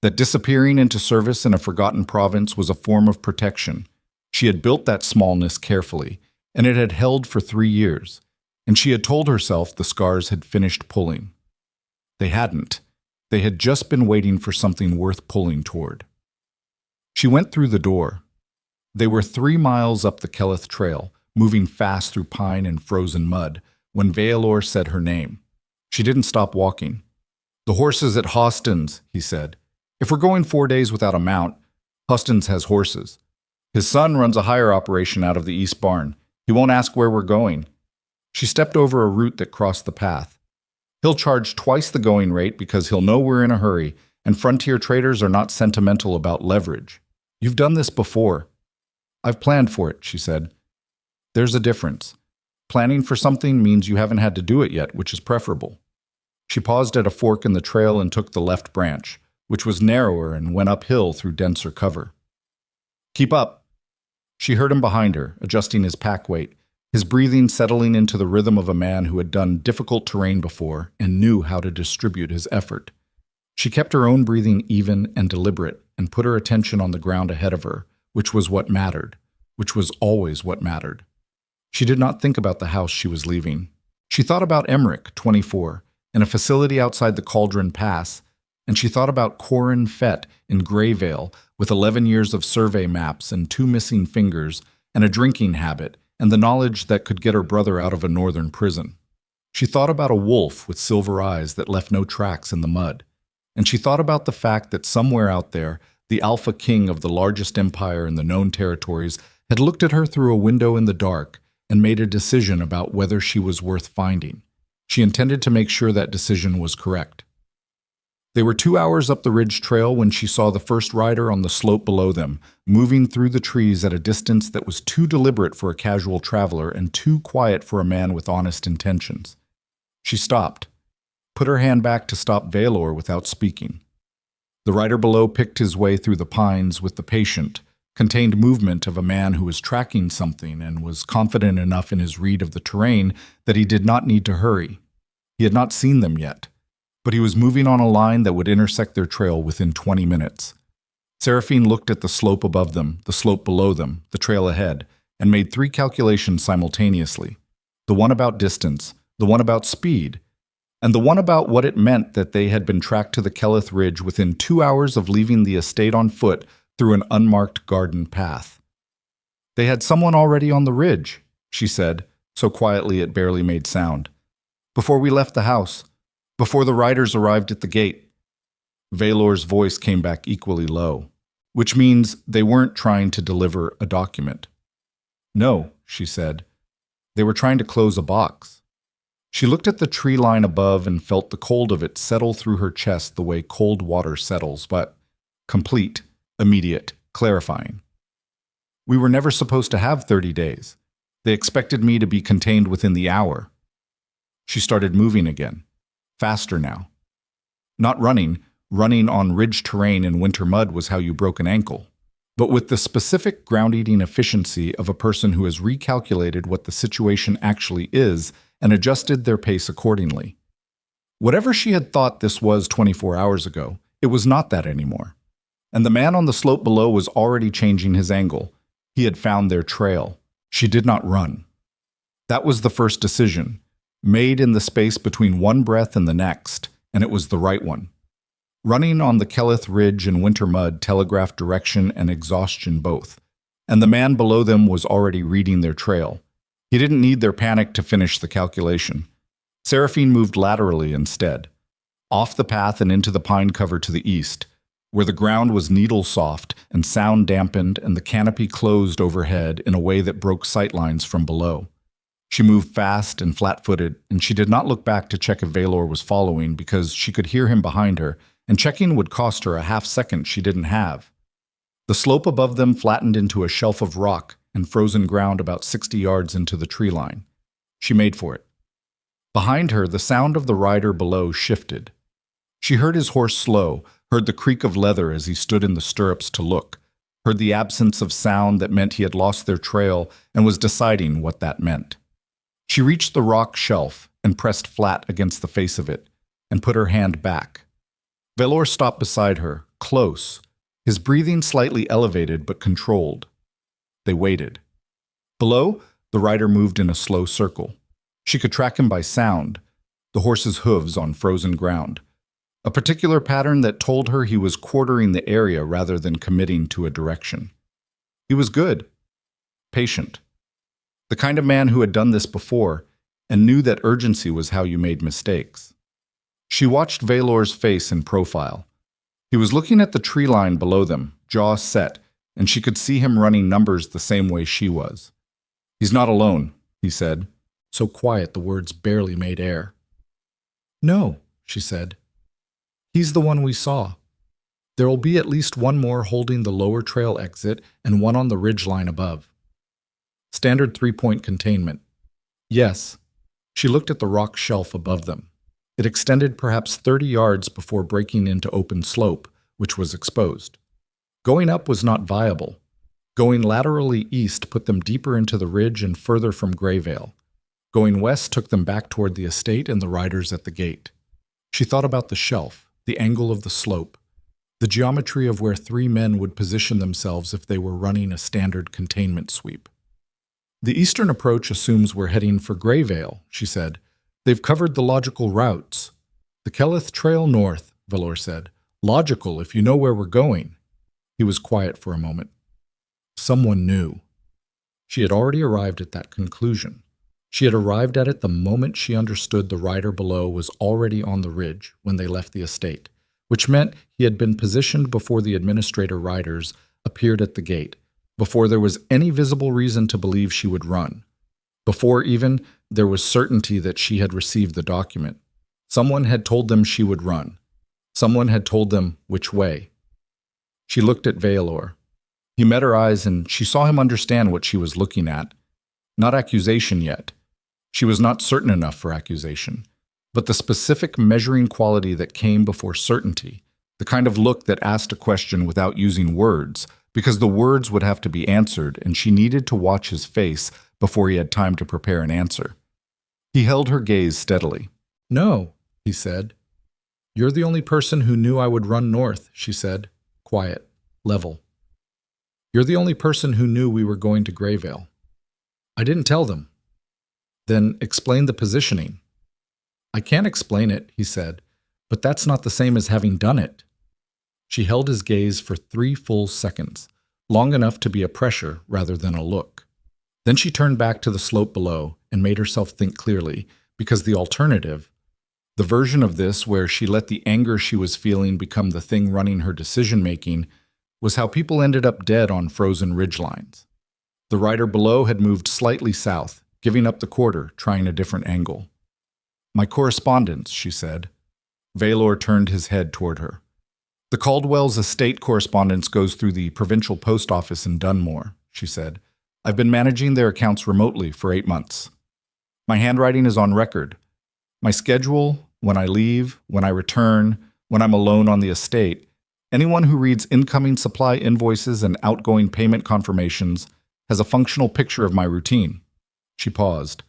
that disappearing into service in a forgotten province was a form of protection. She had built that smallness carefully, and it had held for 3 years, and she had told herself the scars had finished pulling. They hadn't. They had just been waiting for something worth pulling toward. She went through the door. They were 3 miles up the Kelleth Trail, moving fast through pine and frozen mud, when Valor said her name. She didn't stop walking. "The horses at Hostin's," he said. "If we're going 4 days without a mount, Hostin's has horses. His son runs a hire operation out of the east barn. He won't ask where we're going." She stepped over a root that crossed the path. "He'll charge twice the going rate because he'll know we're in a hurry, and frontier traders are not sentimental about leverage. You've done this before." "I've planned for it," she said. "There's a difference. Planning for something means you haven't had to do it yet, which is preferable." She paused at a fork in the trail and took the left branch, which was narrower and went uphill through denser cover. "Keep up." She heard him behind her, adjusting his pack weight, his breathing settling into the rhythm of a man who had done difficult terrain before and knew how to distribute his effort. She kept her own breathing even and deliberate and put her attention on the ground ahead of her, which was what mattered, which was always what mattered. She did not think about the house she was leaving. She thought about Emmerich, 24, in a facility outside the Cauldron Pass, and she thought about Corin Fett in Greyvale with 11 years of survey maps and 2 missing fingers and a drinking habit and the knowledge that could get her brother out of a northern prison. She thought about a wolf with silver eyes that left no tracks in the mud, and she thought about the fact that somewhere out there, the alpha king of the largest empire in the known territories had looked at her through a window in the dark and made a decision about whether she was worth finding. She intended to make sure that decision was correct. They were 2 hours up the ridge trail when she saw the first rider on the slope below them, moving through the trees at a distance that was too deliberate for a casual traveler and too quiet for a man with honest intentions. She stopped, put her hand back to stop Valor without speaking. The rider below picked his way through the pines with the patient, contained movement of a man who was tracking something and was confident enough in his read of the terrain that he did not need to hurry. He had not seen them yet, but he was moving on a line that would intersect their trail within 20 minutes. Seraphine looked at the slope above them, the slope below them, the trail ahead, and made 3 calculations simultaneously. The one about distance, the one about speed, and the one about what it meant that they had been tracked to the Keleth Ridge within 2 hours of leaving the estate on foot through an unmarked garden path. They had someone already on the ridge, she said, so quietly it barely made sound. Before we left the house, before the riders arrived at the gate. Valor's voice came back equally low, which means they weren't trying to deliver a document. No, she said. They were trying to close a box. She looked at the tree line above and felt the cold of it settle through her chest the way cold water settles, but complete, immediate, clarifying. We were never supposed to have 30 days. They expected me to be contained within the hour. She started moving again, faster now. Not running on ridge terrain in winter mud was how you broke an ankle, but with the specific ground-eating efficiency of a person who has recalculated what the situation actually is and adjusted their pace accordingly. Whatever she had thought this was 24 hours ago, it was not that anymore. And the man on the slope below was already changing his angle. He had found their trail. She did not run. That was the first decision, made in the space between one breath and the next, and it was the right one. Running on the Keleth Ridge in winter mud telegraphed direction and exhaustion both, and the man below them was already reading their trail. He didn't need their panic to finish the calculation. Seraphine moved laterally instead, off the path and into the pine cover to the east, where the ground was needle-soft and sound-dampened and the canopy closed overhead in a way that broke sightlines from below. She moved fast and flat-footed, and she did not look back to check if Valor was following because she could hear him behind her, and checking would cost her a half-second she didn't have. The slope above them flattened into a shelf of rock and frozen ground about 60 yards into the tree line. She made for it. Behind her, the sound of the rider below shifted. She heard his horse slow, heard the creak of leather as he stood in the stirrups to look, heard the absence of sound that meant he had lost their trail and was deciding what that meant. She reached the rock shelf and pressed flat against the face of it and put her hand back. Valor stopped beside her, close, his breathing slightly elevated but controlled. They waited. Below, the rider moved in a slow circle. She could track him by sound, the horse's hooves on frozen ground, a particular pattern that told her he was quartering the area rather than committing to a direction. He was good, patient, the kind of man who had done this before and knew that urgency was how you made mistakes. She watched Valor's face in profile. He was looking at the tree line below them, jaw set, and she could see him running numbers the same way she was. "He's not alone," he said, so quiet the words barely made air. "No," she said. "He's the one we saw. There will be at least one more holding the lower trail exit and one on the ridge line above. Standard 3-point containment." Yes. She looked at the rock shelf above them. It extended perhaps 30 yards before breaking into open slope, which was exposed. Going up was not viable. Going laterally east put them deeper into the ridge and further from Greyvale. Going west took them back toward the estate and the riders at the gate. She thought about the shelf, the angle of the slope, the geometry of where 3 men would position themselves if they were running a standard containment sweep. "The eastern approach assumes we're heading for Greyvale," she said. "They've covered the logical routes." "The Keleth Trail north," Valor said. "Logical if you know where we're going." He was quiet for a moment. Someone knew. She had already arrived at that conclusion. She had arrived at it the moment she understood the rider below was already on the ridge when they left the estate, which meant he had been positioned before the administrator riders appeared at the gate, before there was any visible reason to believe she would run, before even there was certainty that she had received the document. Someone had told them she would run. Someone had told them which way. She looked at Valor. He met her eyes and she saw him understand what she was looking at. Not accusation yet. She was not certain enough for accusation, but the specific measuring quality that came before certainty, the kind of look that asked a question without using words, because the words would have to be answered and she needed to watch his face before he had time to prepare an answer. He held her gaze steadily. "No," he said. "You're the only person who knew I would run north," she said, quiet, level. "You're the only person who knew we were going to Greyvale." "I didn't tell them." "Then explain the positioning." I can't explain it, he said, but that's not the same as having done it. She held his gaze for 3 full seconds, long enough to be a pressure rather than a look. Then she turned back to the slope below and made herself think clearly, because the alternative, the version of this where she let the anger she was feeling become the thing running her decision-making, was how people ended up dead on frozen ridgelines. The rider below had moved slightly south, giving up the quarter, trying a different angle. My correspondence, she said. Valor turned his head toward her. The Caldwell's estate correspondence goes through the provincial post office in Dunmore, she said. I've been managing their accounts remotely for 8 months. My handwriting is on record. My schedule, when I leave, when I return, when I'm alone on the estate, anyone who reads incoming supply invoices and outgoing payment confirmations has a functional picture of my routine. She paused.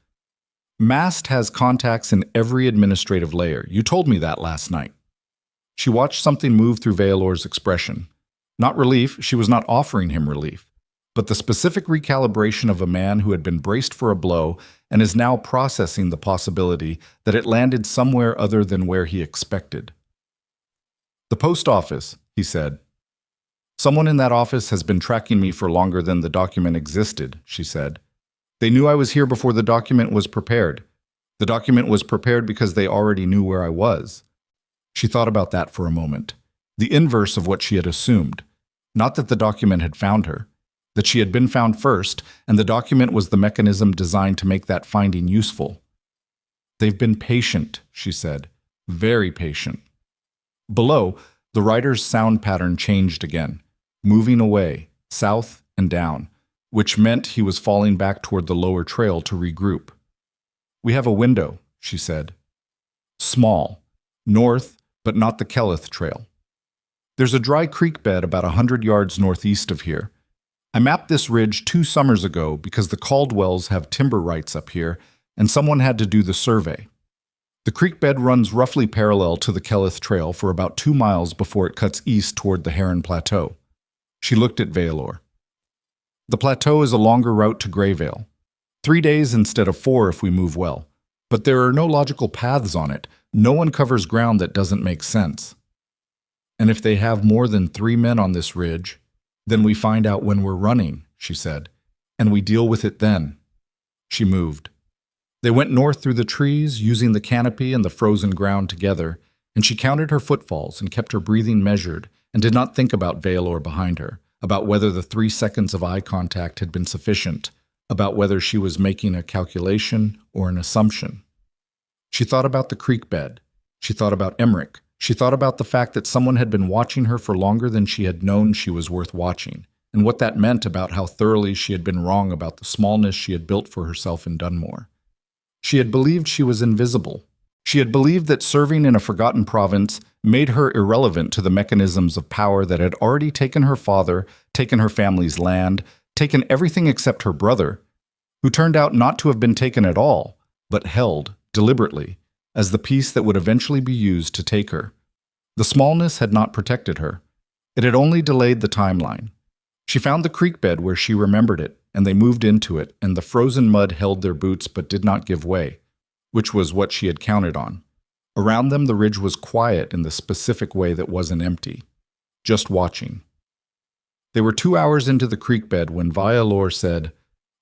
Mast has contacts in every administrative layer. You told me that last night. She watched something move through Valor's expression. Not relief, she was not offering him relief, but the specific recalibration of a man who had been braced for a blow and is now processing the possibility that it landed somewhere other than where he expected. The post office, he said. Someone in that office has been tracking me for longer than the document existed, she said. They knew I was here before the document was prepared. The document was prepared because they already knew where I was. She thought about that for a moment. The inverse of what she had assumed. Not that the document had found her. That she had been found first, and the document was the mechanism designed to make that finding useful. They've been patient, she said. Very patient. Below, the rider's sound pattern changed again, moving away, south and down, which meant he was falling back toward the lower trail to regroup. We have a window, she said. Small, north, but not the Kelleth Trail. There's a dry creek bed about 100 yards northeast of here. I mapped this ridge 2 summers ago because the Caldwells have timber rights up here, and someone had to do the survey. The creek bed runs roughly parallel to the Kelleth Trail for about 2 miles before it cuts east toward the Heron Plateau. She looked at Valor. The plateau is a longer route to Greyvale. 3 days instead of 4 if we move well. But there are no logical paths on it. No one covers ground that doesn't make sense. And if they have more than 3 men on this ridge, then we find out when we're running, she said, and we deal with it then. She moved. They went north through the trees, using the canopy and the frozen ground together, and she counted her footfalls and kept her breathing measured and did not think about Valor behind her, about whether the 3 seconds of eye contact had been sufficient, about whether she was making a calculation or an assumption. She thought about the creek bed. She thought about Emmerich. She thought about the fact that someone had been watching her for longer than she had known she was worth watching, and what that meant about how thoroughly she had been wrong about the smallness she had built for herself in Dunmore. She had believed she was invisible. She had believed that serving in a forgotten province made her irrelevant to the mechanisms of power that had already taken her father, taken her family's land, taken everything except her brother, who turned out not to have been taken at all, but held, deliberately, as the piece that would eventually be used to take her. The smallness had not protected her. It had only delayed the timeline. She found the creek bed where she remembered it, and they moved into it, and the frozen mud held their boots but did not give way, which was what she had counted on. Around them, the ridge was quiet in the specific way that wasn't empty, just watching. They were 2 hours into the creek bed when Valor said,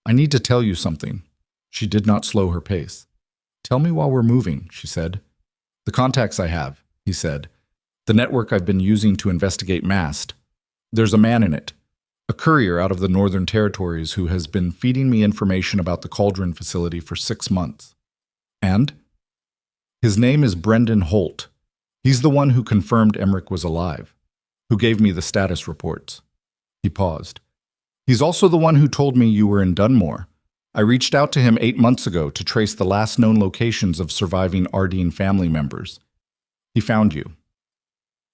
I need to tell you something. She did not slow her pace. Tell me while we're moving, she said. The contacts I have, he said. The network I've been using to investigate Mast. There's a man in it. A courier out of the Northern Territories who has been feeding me information about the Cauldron facility for 6 months. And? His name is Brendan Holt. He's the one who confirmed Emmerich was alive, who gave me the status reports. He paused. He's also the one who told me you were in Dunmore. I reached out to him 8 months ago to trace the last known locations of surviving Ardeen family members. He found you.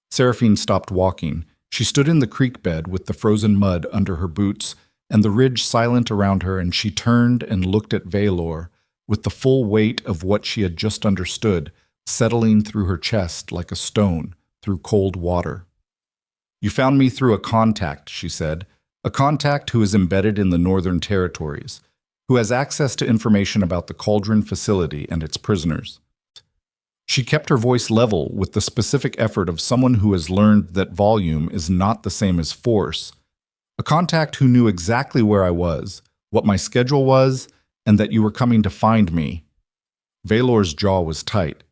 Seraphine stopped walking. She stood in the creek bed with the frozen mud under her boots and the ridge silent around her, and she turned and looked at Valor with the full weight of what she had just understood settling through her chest like a stone through cold water. You found me through a contact, she said, a contact who is embedded in the Northern Territories, who has access to information about the Cauldron facility and its prisoners. She kept her voice level with the specific effort of someone who has learned that volume is not the same as force. A contact who knew exactly where I was, what my schedule was, and that you were coming to find me. Valor's jaw was tight.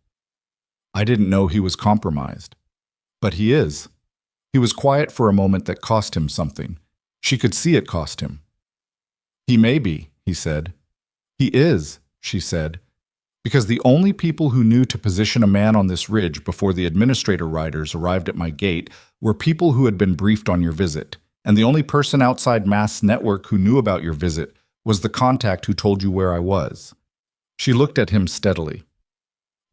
I didn't know he was compromised. But he is. He was quiet for a moment that cost him something. She could see it cost him. He may be, he said. He is, she said, because the only people who knew to position a man on this ridge before the administrator riders arrived at my gate were people who had been briefed on your visit, and the only person outside Mast's network who knew about your visit was the contact who told you where I was. She looked at him steadily.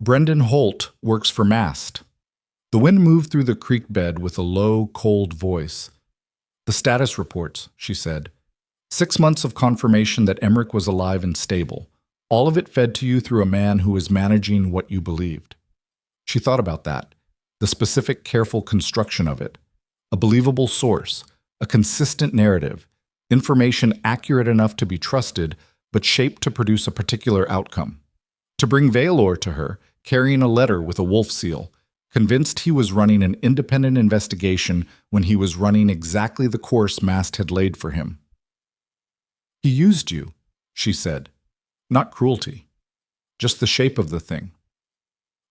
Brendan Holt works for Mast. The wind moved through the creek bed with a low, cold voice. The status reports, she said. 6 months of confirmation that Emmerich was alive and stable. All of it fed to you through a man who was managing what you believed. She thought about that, the specific, careful construction of it. A believable source, a consistent narrative, information accurate enough to be trusted, but shaped to produce a particular outcome. To bring Valor to her, carrying a letter with a wolf seal, convinced he was running an independent investigation when he was running exactly the course Mast had laid for him. He used you, she said. Not cruelty, just the shape of the thing.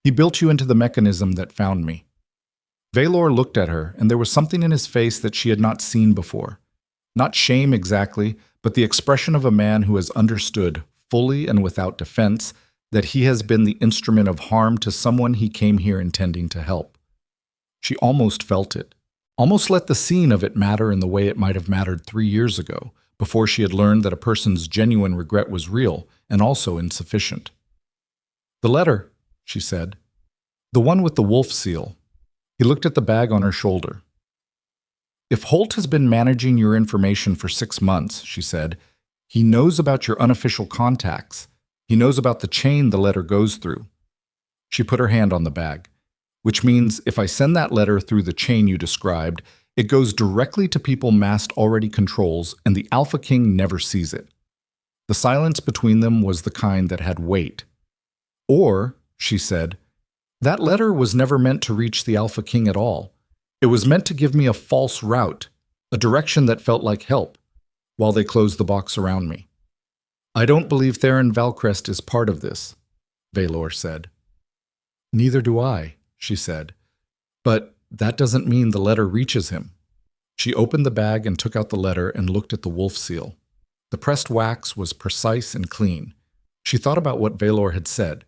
He built you into the mechanism that found me. Valor looked at her, and there was something in his face that she had not seen before. Not shame exactly, but the expression of a man who has understood, fully and without defense, that he has been the instrument of harm to someone he came here intending to help. She almost felt it, almost let the scene of it matter in the way it might have mattered 3 years ago, before she had learned that a person's genuine regret was real and also insufficient. The letter, she said. The one with the wolf seal. He looked at the bag on her shoulder. If Holt has been managing your information for 6 months, she said, he knows about your unofficial contacts. He knows about the chain the letter goes through. She put her hand on the bag, which means if I send that letter through the chain you described, it goes directly to people Mast already controls, and the Alpha King never sees it. The silence between them was the kind that had weight. Or, she said, that letter was never meant to reach the Alpha King at all. It was meant to give me a false route, a direction that felt like help, while they closed the box around me. I don't believe Theron Valcrest is part of this, Valor said. Neither do I, she said. But that doesn't mean the letter reaches him. She opened the bag and took out the letter and looked at the wolf seal. The pressed wax was precise and clean. She thought about what Valor had said.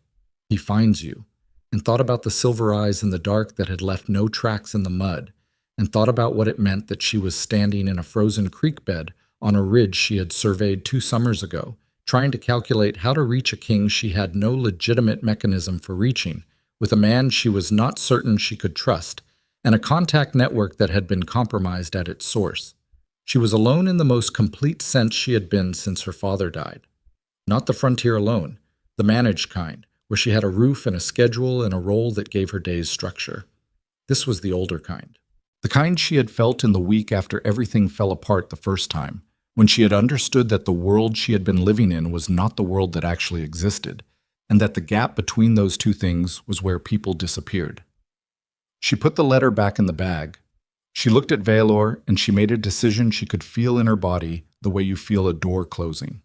He finds you. And thought about the silver eyes in the dark that had left no tracks in the mud, and thought about what it meant that she was standing in a frozen creek bed on a ridge she had surveyed 2 summers ago, trying to calculate how to reach a king she had no legitimate mechanism for reaching, with a man she was not certain she could trust, and a contact network that had been compromised at its source. She was alone in the most complete sense she had been since her father died. Not the frontier alone, the managed kind, where she had a roof and a schedule and a role that gave her days structure. This was the older kind. The kind she had felt in the week after everything fell apart the first time, when she had understood that the world she had been living in was not the world that actually existed, and that the gap between those two things was where people disappeared. She put the letter back in the bag. She looked at Valor, and she made a decision she could feel in her body the way you feel a door closing.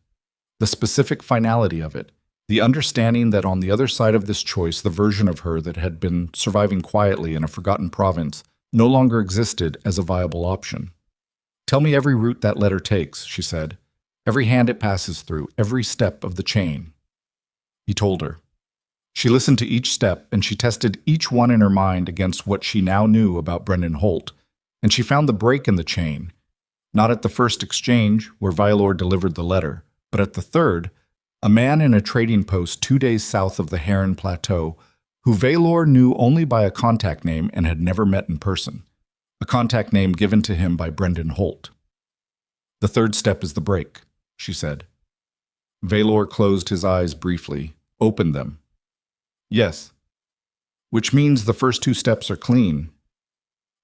The specific finality of it, the understanding that on the other side of this choice, the version of her that had been surviving quietly in a forgotten province no longer existed as a viable option. Tell me every route that letter takes, she said. Every hand it passes through, every step of the chain. He told her. She listened to each step, and she tested each one in her mind against what she now knew about Brendan Holt, and she found the break in the chain, not at the first exchange where Valor delivered the letter, but at the third, a man in a trading post 2 days south of the Heron Plateau, who Valor knew only by a contact name and had never met in person, a contact name given to him by Brendan Holt. The third step is the break, she said. Valor closed his eyes briefly, opened them. Yes. Which means the first 2 steps are clean.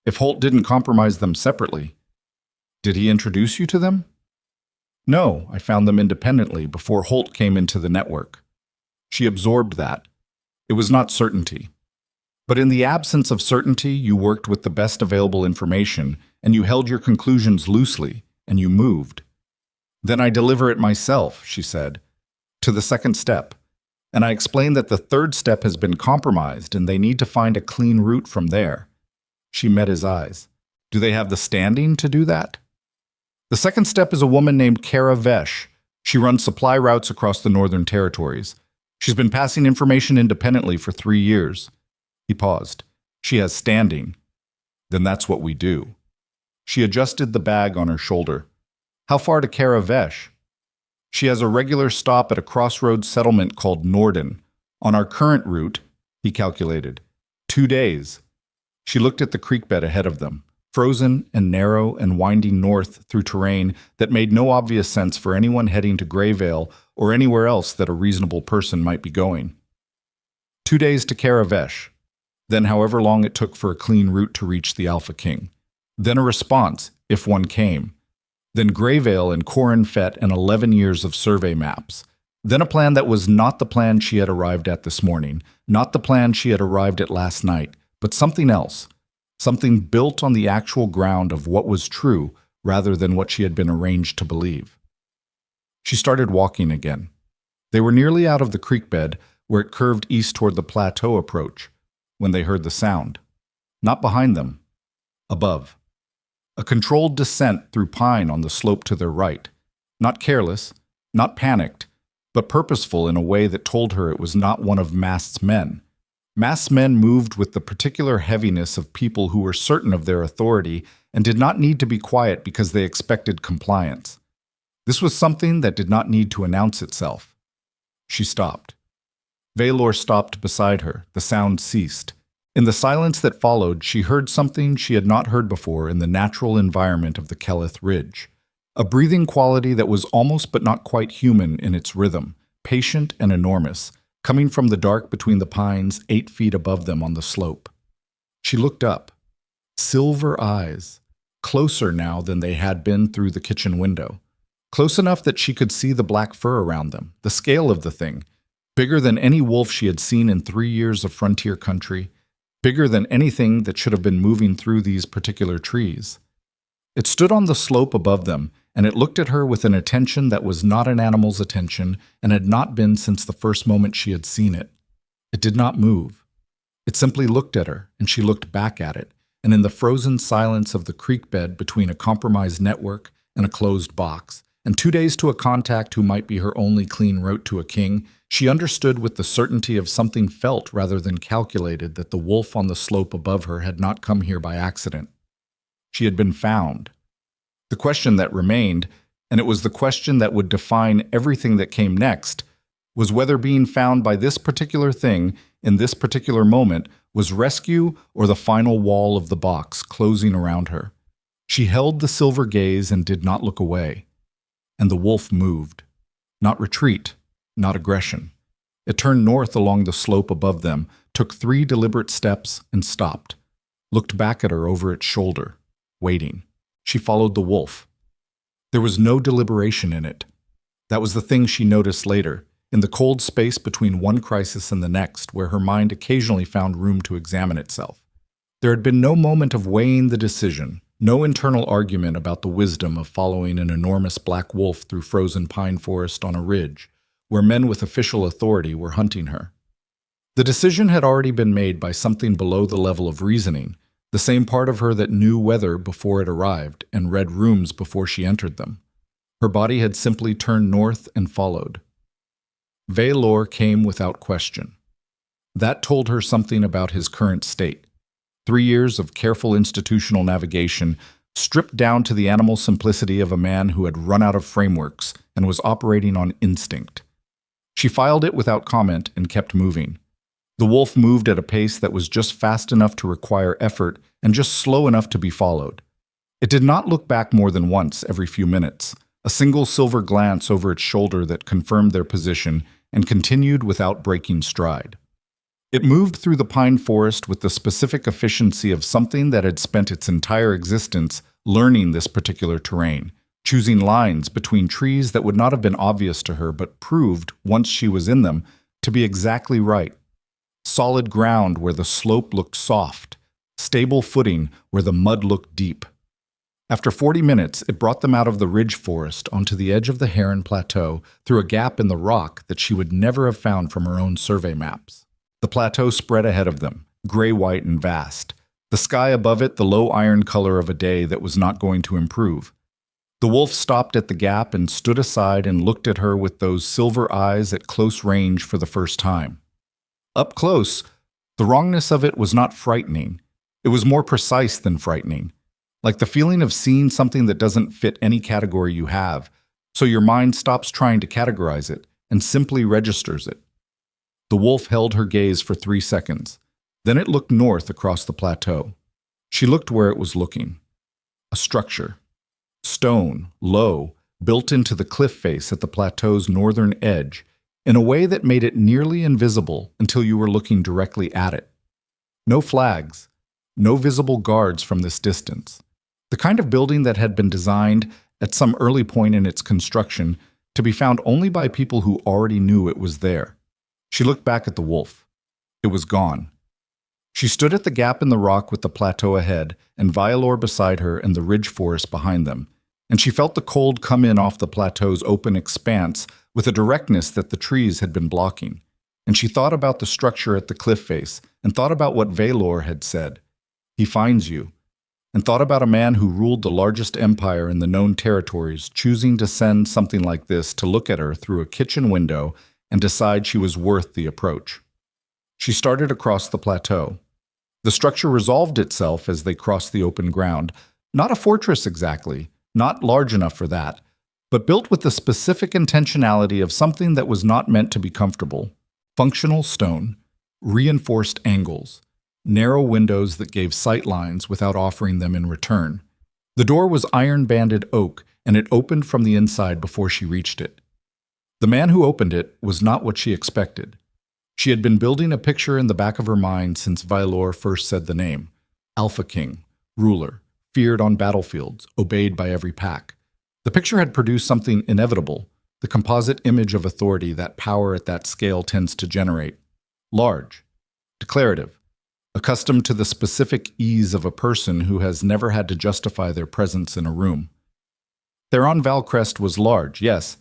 If Holt didn't compromise them separately, did he introduce you to them? No, I found them independently before Holt came into the network. She absorbed that. It was not certainty. But in the absence of certainty, you worked with the best available information, and you held your conclusions loosely, and you moved. Then I deliver it myself, she said, to the second step. And I explain that the third step has been compromised, and they need to find a clean route from there. She met his eyes. Do they have the standing to do that? The second step is a woman named Kara Vesh. She runs supply routes across the Northern Territories. She's been passing information independently for 3 years. He paused. She has standing. Then that's what we do. She adjusted the bag on her shoulder. How far to Kara Vesh? She has a regular stop at a crossroads settlement called Norden. On our current route, he calculated, 2 days. She looked at the creek bed ahead of them, frozen and narrow and winding north through terrain that made no obvious sense for anyone heading to Greyvale or anywhere else that a reasonable person might be going. 2 days to Kara Vesh. Then however long it took for a clean route to reach the Alpha King. Then a response, if one came. Then Greyvale and Corin Fett and 11 years of survey maps. Then a plan that was not the plan she had arrived at this morning, not the plan she had arrived at last night, but something else, something built on the actual ground of what was true rather than what she had been arranged to believe. She started walking again. They were nearly out of the creek bed where it curved east toward the plateau approach when they heard the sound. Not behind them, above. A controlled descent through pine on the slope to their right. Not careless, not panicked, but purposeful in a way that told her it was not one of Mast's men. Mast's men moved with the particular heaviness of people who were certain of their authority and did not need to be quiet because they expected compliance. This was something that did not need to announce itself. She stopped. Valor stopped beside her. The sound ceased. In the silence that followed, she heard something she had not heard before in the natural environment of the Keleth Ridge. A breathing quality that was almost but not quite human in its rhythm, patient and enormous, coming from the dark between the pines 8 feet above them on the slope. She looked up. Silver eyes, closer now than they had been through the kitchen window. Close enough that she could see the black fur around them, the scale of the thing, bigger than any wolf she had seen in 3 years of frontier country, bigger than anything that should have been moving through these particular trees. It stood on the slope above them, and it looked at her with an attention that was not an animal's attention and had not been since the first moment she had seen it. It did not move. It simply looked at her, and she looked back at it, and in the frozen silence of the creek bed between a compromised network and a closed box, and 2 days to a contact who might be her only clean route to a king, she understood with the certainty of something felt rather than calculated that the wolf on the slope above her had not come here by accident. She had been found. The question that remained, and it was the question that would define everything that came next, was whether being found by this particular thing in this particular moment was rescue or the final wall of the box closing around her. She held the silver gaze and did not look away. And the wolf moved. Not retreat, not aggression. It turned north along the slope above them, took 3 deliberate steps, and stopped. Looked back at her over its shoulder, waiting. She followed the wolf. There was no deliberation in it. That was the thing she noticed later, in the cold space between one crisis and the next, where her mind occasionally found room to examine itself. There had been no moment of weighing the decision, no internal argument about the wisdom of following an enormous black wolf through frozen pine forest on a ridge, where men with official authority were hunting her. The decision had already been made by something below the level of reasoning, the same part of her that knew weather before it arrived and read rooms before she entered them. Her body had simply turned north and followed. Valor came without question. That told her something about his current state. 3 years of careful institutional navigation, stripped down to the animal simplicity of a man who had run out of frameworks and was operating on instinct. She filed it without comment and kept moving. The wolf moved at a pace that was just fast enough to require effort and just slow enough to be followed. It did not look back more than once every few minutes, a single silver glance over its shoulder that confirmed their position and continued without breaking stride. It moved through the pine forest with the specific efficiency of something that had spent its entire existence learning this particular terrain, choosing lines between trees that would not have been obvious to her but proved, once she was in them, to be exactly right. solid ground where the slope looked soft, stable footing where the mud looked deep. After 40 minutes, it brought them out of the ridge forest onto the edge of the Heron Plateau through a gap in the rock that she would never have found from her own survey maps. The plateau spread ahead of them, gray-white and vast. The sky above it the low iron color of a day that was not going to improve. The wolf stopped at the gap and stood aside and looked at her with those silver eyes at close range for the first time. Up close, the wrongness of it was not frightening. It was more precise than frightening, like the feeling of seeing something that doesn't fit any category you have, so your mind stops trying to categorize it and simply registers it. The wolf held her gaze for 3 seconds. Then it looked north across the plateau. She looked where it was looking. A structure. Stone, low, built into the cliff face at the plateau's northern edge, in a way that made it nearly invisible until you were looking directly at it. No flags, no visible guards from this distance. The kind of building that had been designed at some early point in its construction to be found only by people who already knew it was there. She looked back at the wolf. It was gone. She stood at the gap in the rock with the plateau ahead and Vialor beside her and the ridge forest behind them, and she felt the cold come in off the plateau's open expanse with a directness that the trees had been blocking. And she thought about the structure at the cliff face and thought about what Vialor had said. He finds you. And thought about a man who ruled the largest empire in the known territories choosing to send something like this to look at her through a kitchen window and decide she was worth the approach. She started across the plateau. The structure resolved itself as they crossed the open ground. Not a fortress exactly, not large enough for that, but built with the specific intentionality of something that was not meant to be comfortable. Functional stone, reinforced angles, narrow windows that gave sight lines without offering them in return. The door was iron-banded oak, and it opened from the inside before she reached it. The man who opened it was not what she expected. She had been building a picture in the back of her mind since Vialor first said the name. Alpha King, ruler, feared on battlefields, obeyed by every pack. The picture had produced something inevitable, the composite image of authority that power at that scale tends to generate. Large, declarative, accustomed to the specific ease of a person who has never had to justify their presence in a room. Theron Valcrest was large, yes.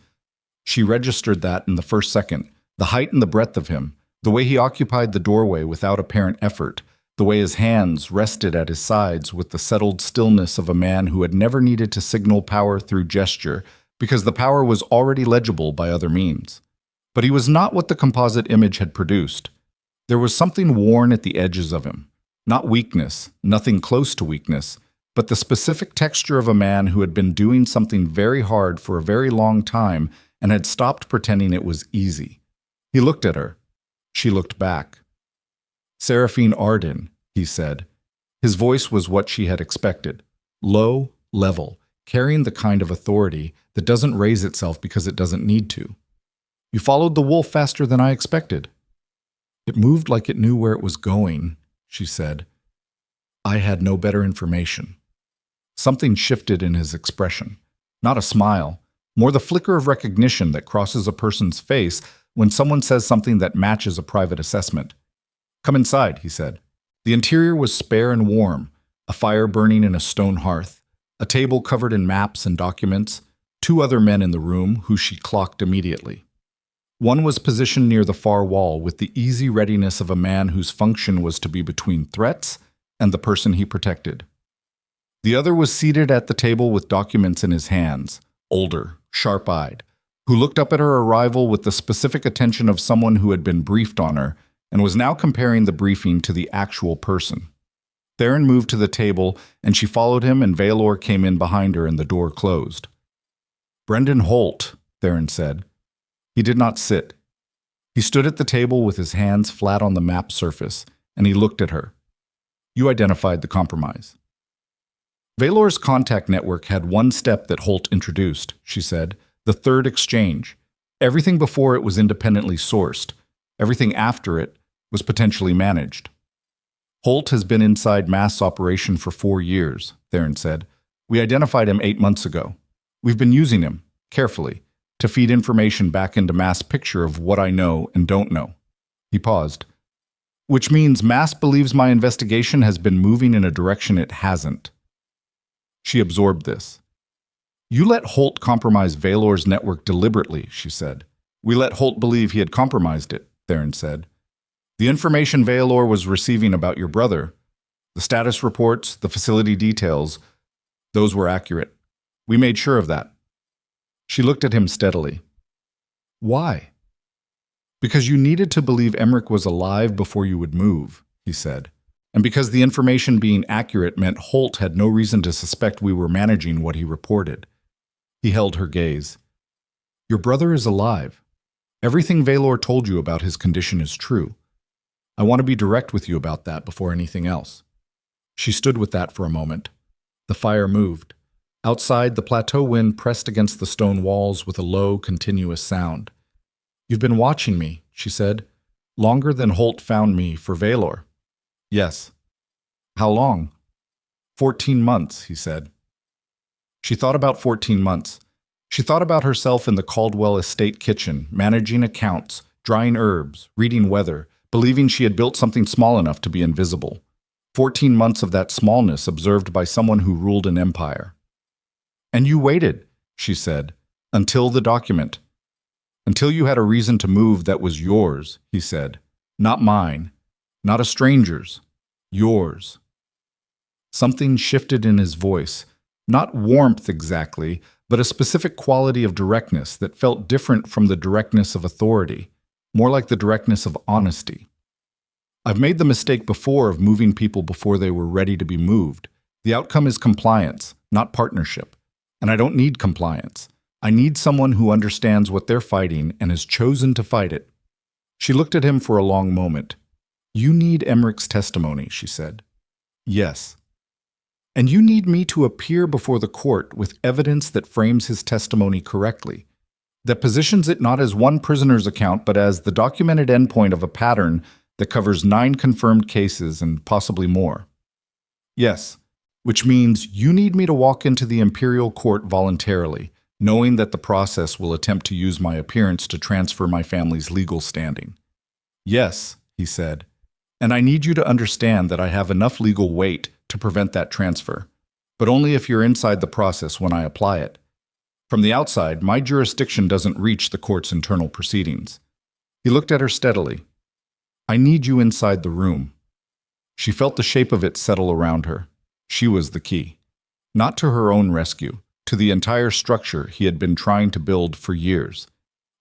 She registered that in the first second, the height and the breadth of him, the way he occupied the doorway without apparent effort, the way his hands rested at his sides with the settled stillness of a man who had never needed to signal power through gesture because the power was already legible by other means. But he was not what the composite image had produced. There was something worn at the edges of him. Not weakness, nothing close to weakness, but the specific texture of a man who had been doing something very hard for a very long time and had stopped pretending it was easy. He looked at her. She looked back. Seraphine Arden, he said. His voice was what she had expected. Low, level, carrying the kind of authority that doesn't raise itself because it doesn't need to. You followed the wolf faster than I expected. It moved like it knew where it was going, she said. I had no better information. Something shifted in his expression. Not a smile, more the flicker of recognition that crosses a person's face when someone says something that matches a private assessment. Come inside, he said. The interior was spare and warm, a fire burning in a stone hearth, a table covered in maps and documents, 2 other men in the room who she clocked immediately. One was positioned near the far wall with the easy readiness of a man whose function was to be between threats and the person he protected. The other was seated at the table with documents in his hands, older, sharp-eyed, who looked up at her arrival with the specific attention of someone who had been briefed on her and was now comparing the briefing to the actual person. Theron moved to the table, and she followed him, and Vialor came in behind her and the door closed. Brendan Holt, Theron said. He did not sit. He stood at the table with his hands flat on the map surface, and he looked at her. You identified the compromise. Valor's contact network had one step that Holt introduced, she said, the third exchange. Everything before it was independently sourced. Everything after it was potentially managed. Holt has been inside mass operation for 4 years, Theron said. We identified him 8 months ago. We've been using him, carefully, to feed information back into mass picture of what I know and don't know. He paused. Which means Mass believes my investigation has been moving in a direction it hasn't. She absorbed this. You let Holt compromise Valor's network deliberately, she said. We let Holt believe he had compromised it, Theron said. The information Valor was receiving about your brother, the status reports, the facility details, those were accurate. We made sure of that. She looked at him steadily. Why? Because you needed to believe Emmerich was alive before you would move, he said. And because the information being accurate meant Holt had no reason to suspect we were managing what he reported. He held her gaze. Your brother is alive. Everything Valor told you about his condition is true. I want to be direct with you about that before anything else. She stood with that for a moment. The fire moved. Outside, the plateau wind pressed against the stone walls with a low, continuous sound. You've been watching me, she said. Longer than Holt found me for Valor. Yes. How long? 14 months, he said. She thought about 14 months. She thought about herself in the Caldwell estate kitchen, managing accounts, drying herbs, reading weather, believing she had built something small enough to be invisible. 14 months of that smallness observed by someone who ruled an empire. And you waited, she said, until the document. Until you had a reason to move that was yours, he said. Not mine. Not a stranger's. Yours. Something shifted in his voice. Not warmth exactly, but a specific quality of directness that felt different from the directness of authority, more like the directness of honesty. I've made the mistake before of moving people before they were ready to be moved. The outcome is compliance, not partnership. And I don't need compliance. I need someone who understands what they're fighting and has chosen to fight it. She looked at him for a long moment. You need Emmerich's testimony, she said. Yes. And you need me to appear before the court with evidence that frames his testimony correctly, that positions it not as one prisoner's account, but as the documented endpoint of a pattern that covers 9 confirmed cases and possibly more. Yes, which means you need me to walk into the imperial court voluntarily, knowing that the process will attempt to use my appearance to transfer my family's legal standing. Yes, he said, and I need you to understand that I have enough legal weight to prevent that transfer, but only if you're inside the process when I apply it. From the outside, my jurisdiction doesn't reach the court's internal proceedings. He looked at her steadily. I need you inside the room. She felt the shape of it settle around her. She was the key. Not to her own rescue, to the entire structure he had been trying to build for years.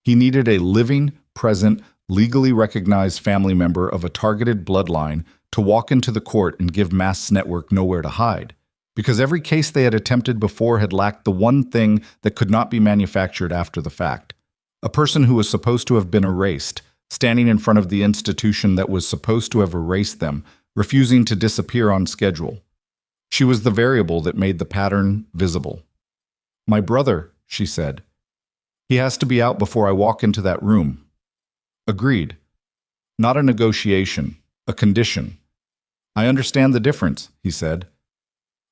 He needed a living, present, legally recognized family member of a targeted bloodline to walk into the court and give Mast's network nowhere to hide, because every case they had attempted before had lacked the one thing that could not be manufactured after the fact. A person who was supposed to have been erased, standing in front of the institution that was supposed to have erased them, refusing to disappear on schedule. She was the variable that made the pattern visible. My brother, she said. He has to be out before I walk into that room. Agreed. Not a negotiation, a condition. I understand the difference, he said.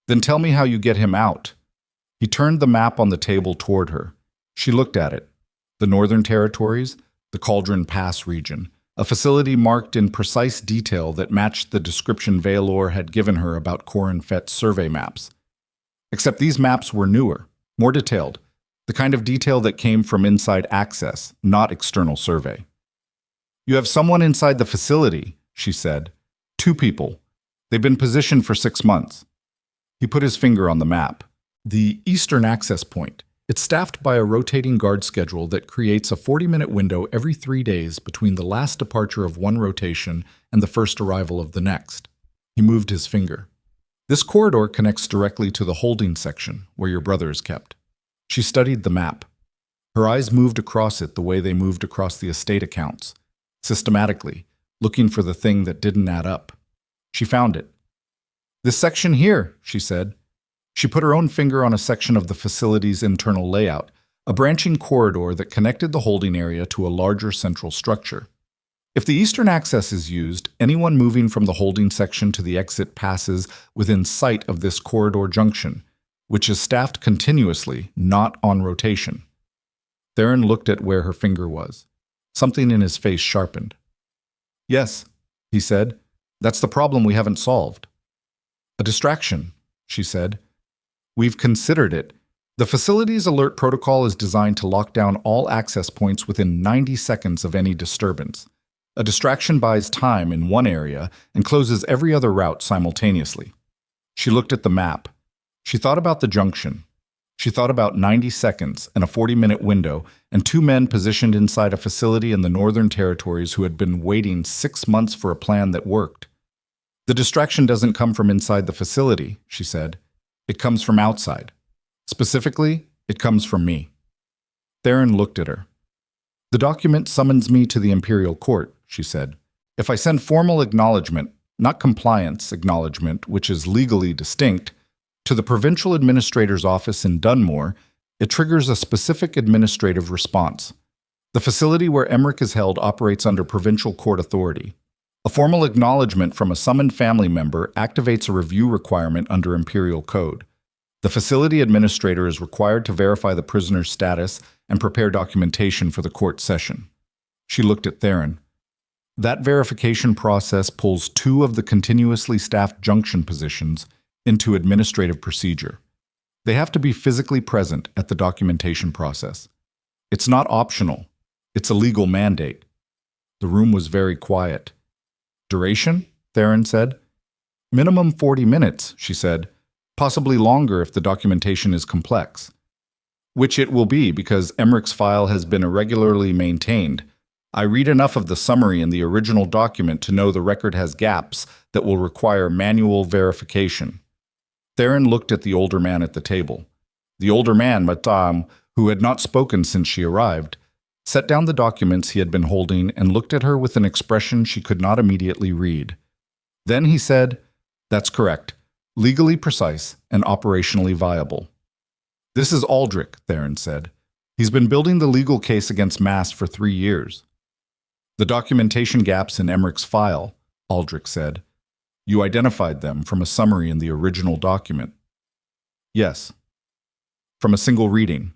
Then tell me how you get him out. He turned the map on the table toward her. She looked at it. The Northern Territories, the Cauldron Pass region, a facility marked in precise detail that matched the description Valor had given her about Corin Fett's survey maps. Except these maps were newer, more detailed, the kind of detail that came from inside access, not external survey. You have someone inside the facility, she said. 2 people. They've been positioned for 6 months. He put his finger on the map. The eastern access point. It's staffed by a rotating guard schedule that creates a 40-minute window every 3 days between the last departure of one rotation and the first arrival of the next. He moved his finger. This corridor connects directly to the holding section, where your brother is kept. She studied the map. Her eyes moved across it the way they moved across the estate accounts, systematically, looking for the thing that didn't add up. She found it. This section here, she said. She put her own finger on a section of the facility's internal layout, a branching corridor that connected the holding area to a larger central structure. If the eastern access is used, anyone moving from the holding section to the exit passes within sight of this corridor junction, which is staffed continuously, not on rotation. Theron looked at where her finger was. Something in his face sharpened. Yes, he said. That's the problem we haven't solved. A distraction, she said. We've considered it. The facility's alert protocol is designed to lock down all access points within 90 seconds of any disturbance. A distraction buys time in one area and closes every other route simultaneously. She looked at the map. She thought about the junction. She thought about 90 seconds and a 40-minute window and 2 men positioned inside a facility in the Northern Territories who had been waiting 6 months for a plan that worked. The distraction doesn't come from inside the facility, she said. It comes from outside. Specifically, it comes from me. Theron looked at her. The document summons me to the Imperial Court, she said. If I send formal acknowledgement, not compliance acknowledgement, which is legally distinct, to the Provincial Administrator's office in Dunmore, it triggers a specific administrative response. The facility where Emmerich is held operates under provincial court authority. A formal acknowledgement from a summoned family member activates a review requirement under Imperial Code. The facility administrator is required to verify the prisoner's status and prepare documentation for the court session. She looked at Theron. That verification process pulls 2 of the continuously staffed junction positions into administrative procedure. They have to be physically present at the documentation process. It's not optional. It's a legal mandate. The room was very quiet. Duration? Theron said. Minimum 40 minutes, she said. Possibly longer if the documentation is complex. Which it will be because Emmerich's file has been irregularly maintained. I read enough of the summary in the original document to know the record has gaps that will require manual verification. Theron looked at the older man at the table. The older man, Madame, who had not spoken since she arrived, set down the documents he had been holding and looked at her with an expression she could not immediately read. Then he said, "That's correct. Legally precise and operationally viable." "This is Aldrich," Theron said. "He's been building the legal case against Mast for 3 years." "The documentation gaps in Emmerich's file," Aldrich said. "You identified them from a summary in the original document." "Yes." "From a single reading."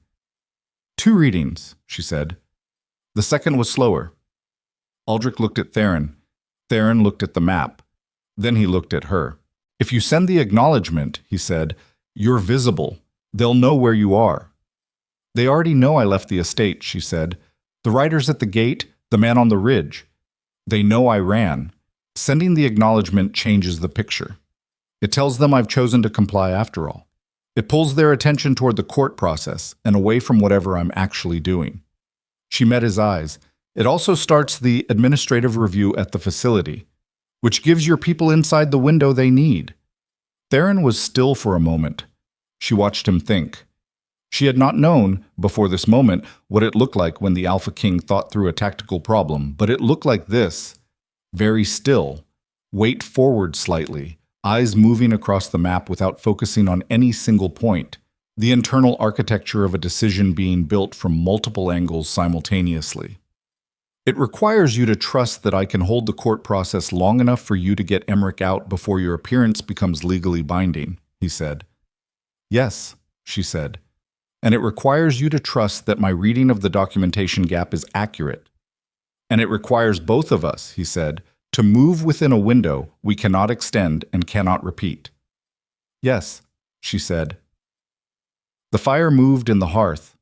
"2 readings," she said. "The second was slower." Aldrich looked at Theron. Theron looked at the map. Then he looked at her. "If you send the acknowledgement," he said, "you're visible. They'll know where you are." "They already know I left the estate," she said. "The riders at the gate, the man on the ridge. They know I ran. Sending the acknowledgement changes the picture. It tells them I've chosen to comply after all. It pulls their attention toward the court process and away from whatever I'm actually doing." She met his eyes. "It also starts the administrative review at the facility, which gives your people inside the window they need." Theron was still for a moment. She watched him think. She had not known, before this moment, what it looked like when the Alpha King thought through a tactical problem, but it looked like this. Very still. Weight forward slightly, eyes moving across the map without focusing on any single point. The internal architecture of a decision being built from multiple angles simultaneously. "It requires you to trust that I can hold the court process long enough for you to get Emmerich out before your appearance becomes legally binding," he said. "Yes," she said. "And it requires you to trust that my reading of the documentation gap is accurate. And it requires both of us," he said, "to move within a window we cannot extend and cannot repeat." "Yes," she said. The fire moved in the hearth.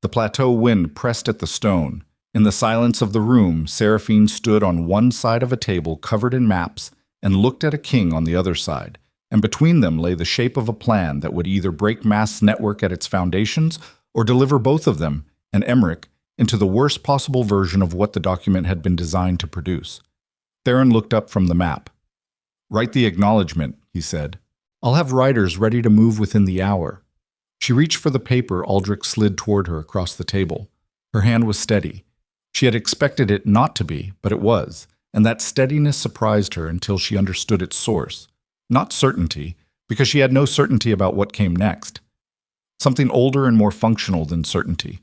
The plateau wind pressed at the stone. In the silence of the room, Seraphine stood on one side of a table covered in maps and looked at a king on the other side, and between them lay the shape of a plan that would either break Mast's network at its foundations or deliver both of them, and Emmerich, into the worst possible version of what the document had been designed to produce. Theron looked up from the map. "Write the acknowledgement," he said. "I'll have riders ready to move within the hour." She reached for the paper Aldrich slid toward her across the table. Her hand was steady. She had expected it not to be, but it was, and that steadiness surprised her until she understood its source. Not certainty, because she had no certainty about what came next. Something older and more functional than certainty.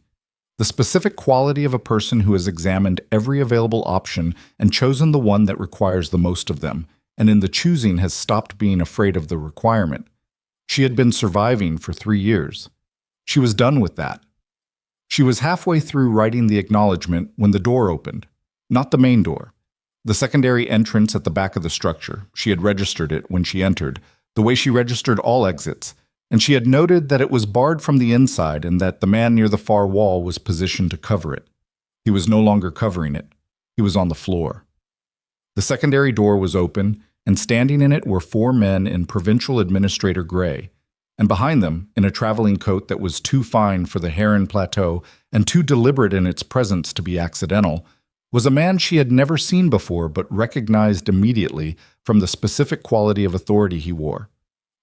The specific quality of a person who has examined every available option and chosen the one that requires the most of them, and in the choosing has stopped being afraid of the requirement. She had been surviving for 3 years. She was done with that. She was halfway through writing the acknowledgement when the door opened. Not the main door. The secondary entrance at the back of the structure. She had registered it when she entered, the way she registered all exits, and she had noted that it was barred from the inside and that the man near the far wall was positioned to cover it. He was no longer covering it. He was on the floor. The secondary door was open, and standing in it were 4 men in provincial administrator gray, and behind them, in a traveling coat that was too fine for the Heron Plateau and too deliberate in its presence to be accidental, was a man she had never seen before but recognized immediately from the specific quality of authority he wore.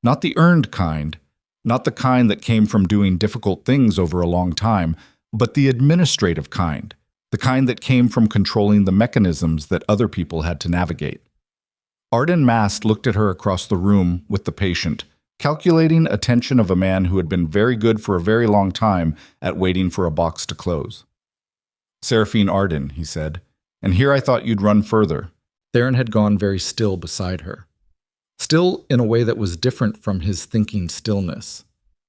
Not the earned kind, not the kind that came from doing difficult things over a long time, but the administrative kind, the kind that came from controlling the mechanisms that other people had to navigate. Arden Mast looked at her across the room with the patient, calculating attention of a man who had been very good for a very long time at waiting for a box to close. "Seraphine Arden," he said, "and here I thought you'd run further." Theron had gone very still beside her. Still in a way that was different from his thinking stillness.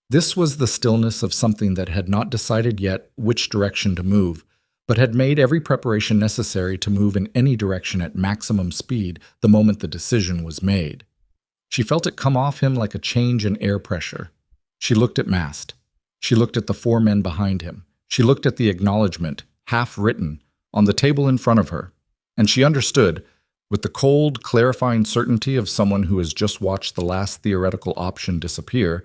This was the stillness of something that had not decided yet which direction to move, but had made every preparation necessary to move in any direction at maximum speed the moment the decision was made. She felt it come off him like a change in air pressure. She looked at Mast. She looked at the 4 men behind him. She looked at the acknowledgement, half-written, on the table in front of her, and she understood, with the cold, clarifying certainty of someone who has just watched the last theoretical option disappear,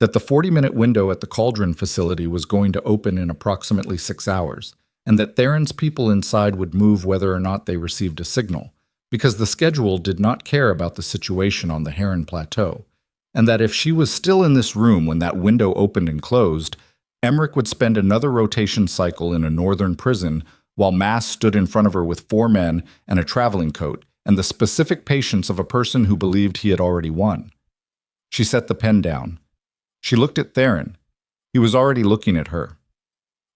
that the 40-minute window at the Cauldron facility was going to open in approximately 6 hours, and that Theron's people inside would move whether or not they received a signal, because the schedule did not care about the situation on the Heron Plateau, and that if she was still in this room when that window opened and closed, Emmerich would spend another rotation cycle in a northern prison while Mast stood in front of her with 4 men and a traveling coat and the specific patience of a person who believed he had already won. She set the pen down. She looked at Theron. He was already looking at her.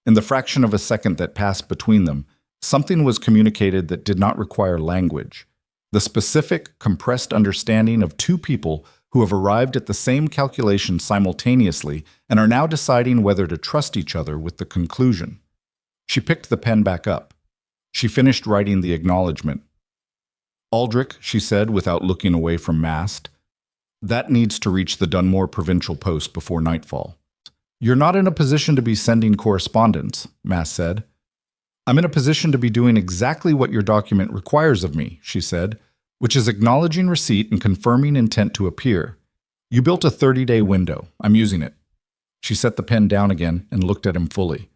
In the fraction of a second that passed between them, something was communicated that did not require language. The specific, compressed understanding of 2 people who have arrived at the same calculation simultaneously and are now deciding whether to trust each other with the conclusion. She picked the pen back up. She finished writing the acknowledgement. "Aldrich," she said without looking away from Mast, "that needs to reach the Dunmore Provincial Post before nightfall." "You're not in a position to be sending correspondence," Mast said. "I'm in a position to be doing exactly what your document requires of me," she said, "which is acknowledging receipt and confirming intent to appear. You built a 30-day window. I'm using it." She set the pen down again and looked at him fully.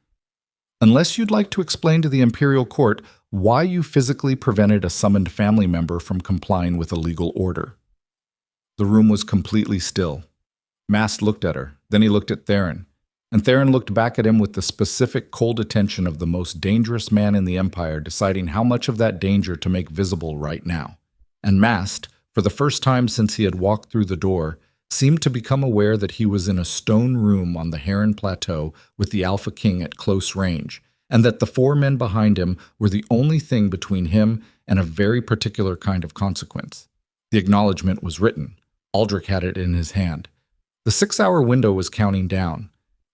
"Unless you'd like to explain to the Imperial Court why you physically prevented a summoned family member from complying with a legal order." The room was completely still. Mast looked at her, then he looked at Theron, and Theron looked back at him with the specific cold attention of the most dangerous man in the Empire deciding how much of that danger to make visible right now. And Mast, for the first time since he had walked through the door, seemed to become aware that he was in a stone room on the Heron Plateau with the Alpha King at close range, and that the 4 men behind him were the only thing between him and a very particular kind of consequence. The acknowledgement was written. Aldrich had it in his hand. The 6-hour window was counting down,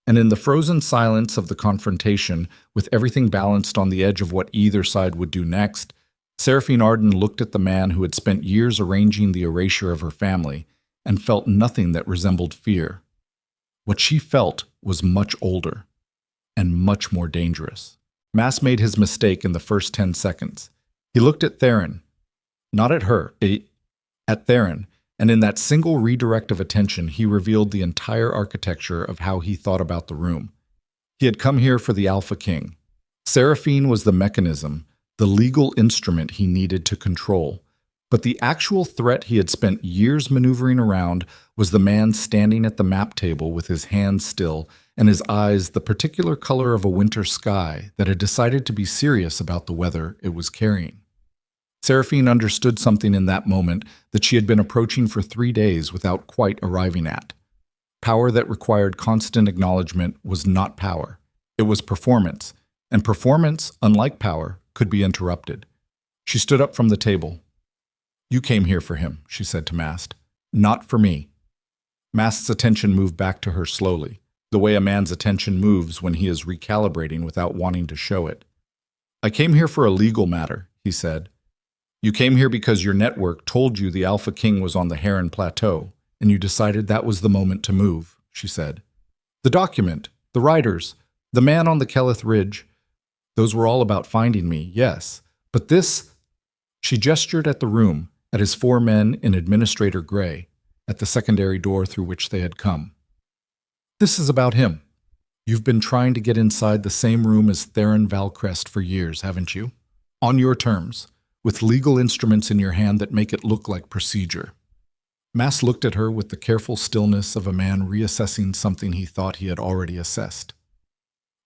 and in the frozen silence of the confrontation, with everything balanced on the edge of what either side would do next, Seraphine Arden looked at the man who had spent years arranging the erasure of her family and felt nothing that resembled fear. What she felt was much older and much more dangerous. Mast made his mistake in the first 10 seconds. He looked at Theron, not at her, at Theron, and in that single redirect of attention he revealed the entire architecture of how he thought about the room. He had come here for the Alpha King. Seraphine was the mechanism, the legal instrument he needed to control. But the actual threat he had spent years maneuvering around was the man standing at the map table with his hands still and his eyes the particular color of a winter sky that had decided to be serious about the weather it was carrying. Seraphine understood something in that moment that she had been approaching for 3 days without quite arriving at. Power that required constant acknowledgement was not power. It was performance, and performance, unlike power, could be interrupted. She stood up from the table. "You came here for him," she said to Mast. "Not for me." Mast's attention moved back to her slowly, the way a man's attention moves when he is recalibrating without wanting to show it. "I came here for a legal matter," he said. You came here because your network told you the Alpha King was on the Heron Plateau, and you decided that was the moment to move, she said. The document, the writers, the man on the Keleth Ridge, those were all about finding me, yes. But this, she gestured at the room, at his 4 men in Administrator Gray, at the secondary door through which they had come. This is about him. You've been trying to get inside the same room as Theron Valcrest for years, haven't you? On your terms, with legal instruments in your hand that make it look like procedure. Mass looked at her with the careful stillness of a man reassessing something he thought he had already assessed.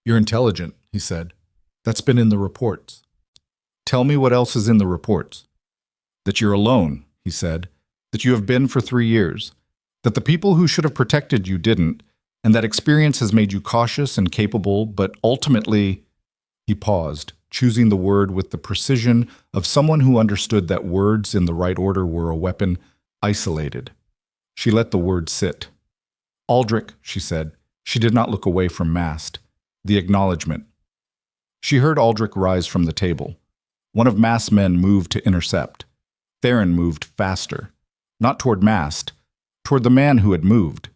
You're intelligent, he said. That's been in the reports. Tell me what else is in the reports. That you're alone, he said. That you have been for 3 years. That the people who should have protected you didn't, and that experience has made you cautious and capable, but ultimately, he paused, choosing the word with the precision of someone who understood that words in the right order were a weapon, isolated. She let the word sit. Aldrich, she said. She did not look away from Mast. The acknowledgement. She heard Aldrich rise from the table. One of Mast's men moved to intercept. Theron moved faster. Not toward Mast, toward the man who had moved.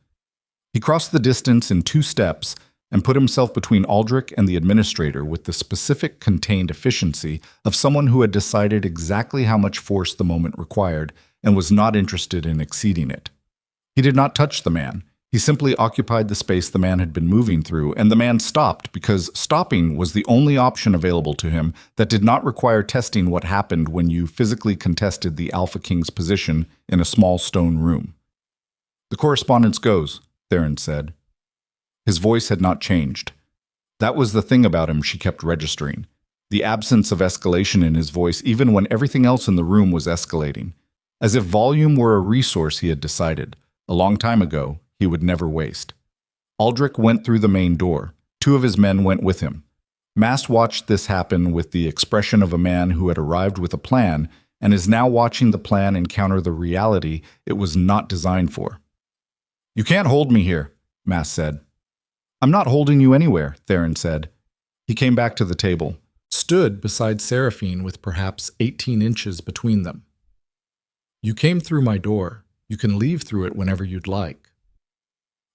He crossed the distance in 2 steps and put himself between Aldrich and the administrator with the specific contained efficiency of someone who had decided exactly how much force the moment required and was not interested in exceeding it. He did not touch the man. He simply occupied the space the man had been moving through, and the man stopped because stopping was the only option available to him that did not require testing what happened when you physically contested the Alpha King's position in a small stone room. The correspondence goes, Theron said. His voice had not changed. That was the thing about him she kept registering. The absence of escalation in his voice even when everything else in the room was escalating. As if volume were a resource he had decided, a long time ago, he would never waste. Aldrich went through the main door. 2 of his men went with him. Mast watched this happen with the expression of a man who had arrived with a plan and is now watching the plan encounter the reality it was not designed for. You can't hold me here, Mast said. I'm not holding you anywhere, Theron said. He came back to the table, stood beside Seraphine with perhaps 18 inches between them. You came through my door. You can leave through it whenever you'd like.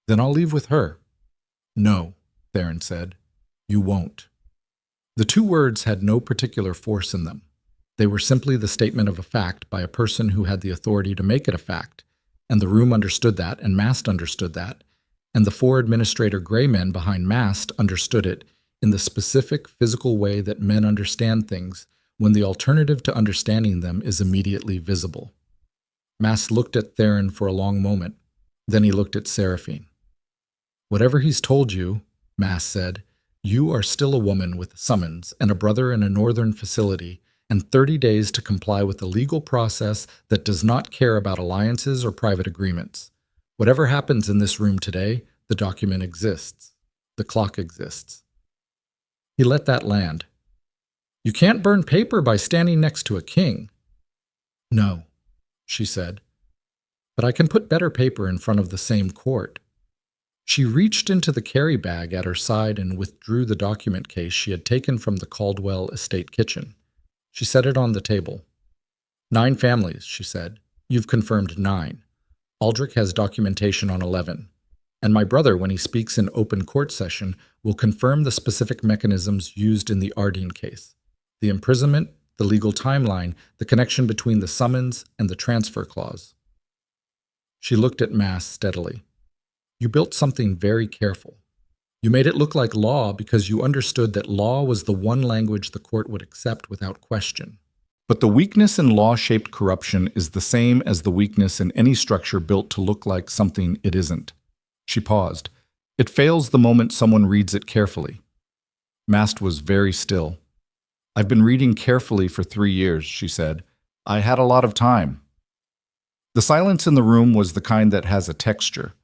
Then I'll leave with her. No, Theron said. You won't. The 2 words had no particular force in them. They were simply the statement of a fact by a person who had the authority to make it a fact, and the room understood that, and Mast understood that, and the 4 Administrator Gray men behind Mast understood it in the specific physical way that men understand things when the alternative to understanding them is immediately visible. Mast looked at Theron for a long moment. Then he looked at Seraphine. Whatever he's told you, Mast said, you are still a woman with a summons and a brother in a northern facility and 30 days to comply with a legal process that does not care about alliances or private agreements. Whatever happens in this room today, the document exists. The clock exists. He let that land. You can't burn paper by standing next to a king. No, she said. But I can put better paper in front of the same court. She reached into the carry bag at her side and withdrew the document case she had taken from the Caldwell estate kitchen. She set it on the table. 9 families, she said. You've confirmed 9. Aldrich has documentation on 11. And my brother, when he speaks in open court session, will confirm the specific mechanisms used in the Ardeen case. The imprisonment, the legal timeline, the connection between the summons and the transfer clause. She looked at Mast steadily. You built something very careful. You made it look like law because you understood that law was the one language the court would accept without question. But the weakness in law-shaped corruption is the same as the weakness in any structure built to look like something it isn't. She paused. It fails the moment someone reads it carefully. Mast was very still. I've been reading carefully for 3 years, she said. I had a lot of time. The silence in the room was the kind that has a texture.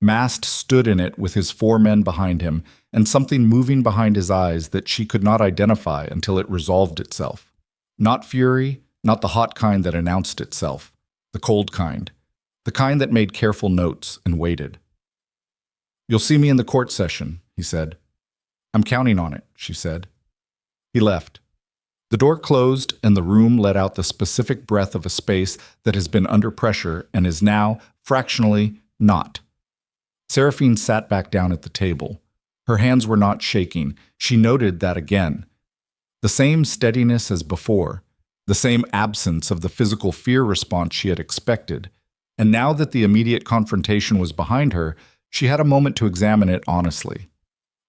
Mast stood in it with his 4 men behind him and something moving behind his eyes that she could not identify until it resolved itself. Not fury, not the hot kind that announced itself, the cold kind, the kind that made careful notes and waited. You'll see me in the court session, he said. I'm counting on it, she said. He left. The door closed, and the room let out the specific breath of a space that has been under pressure and is now, fractionally, not. Seraphine sat back down at the table. Her hands were not shaking. She noted that again. The same steadiness as before, the same absence of the physical fear response she had expected. And now that the immediate confrontation was behind her, she had a moment to examine it honestly.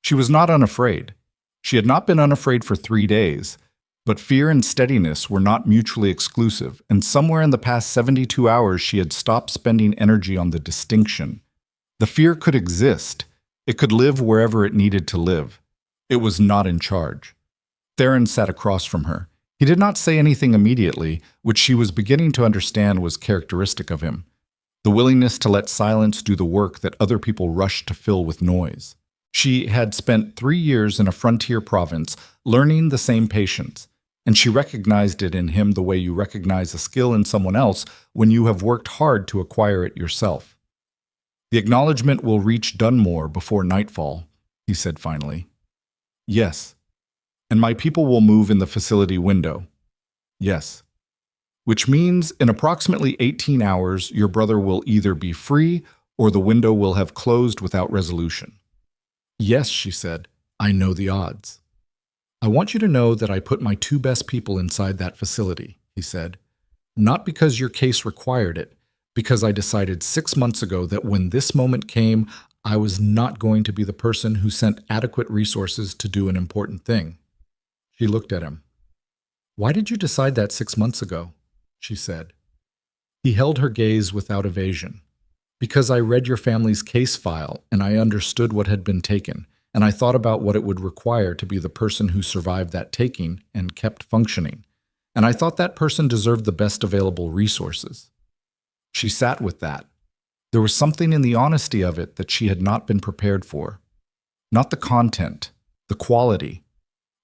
She was not unafraid. She had not been unafraid for 3 days. But fear and steadiness were not mutually exclusive, and somewhere in the past 72 hours she had stopped spending energy on the distinction. The fear could exist. It could live wherever it needed to live. It was not in charge. Theron sat across from her. He did not say anything immediately, which she was beginning to understand was characteristic of him. The willingness to let silence do the work that other people rushed to fill with noise. She had spent 3 years in a frontier province, learning the same patience, and she recognized it in him the way you recognize a skill in someone else when you have worked hard to acquire it yourself. "The acknowledgement will reach Dunmore before nightfall," he said finally. "Yes. And my people will move in the facility window." "Yes. Which means in approximately 18 hours, your brother will either be free or the window will have closed without resolution." "Yes," she said. "I know the odds." "I want you to know that I put my 2 best people inside that facility," he said. "Not because your case required it, because I decided 6 months ago that when this moment came, I was not going to be the person who sent adequate resources to do an important thing." She looked at him. "Why did you decide that 6 months ago?" she said. He held her gaze without evasion. "Because I read your family's case file and I understood what had been taken, and I thought about what it would require to be the person who survived that taking and kept functioning, and I thought that person deserved the best available resources." She sat with that. There was something in the honesty of it that she had not been prepared for. Not the content, the quality,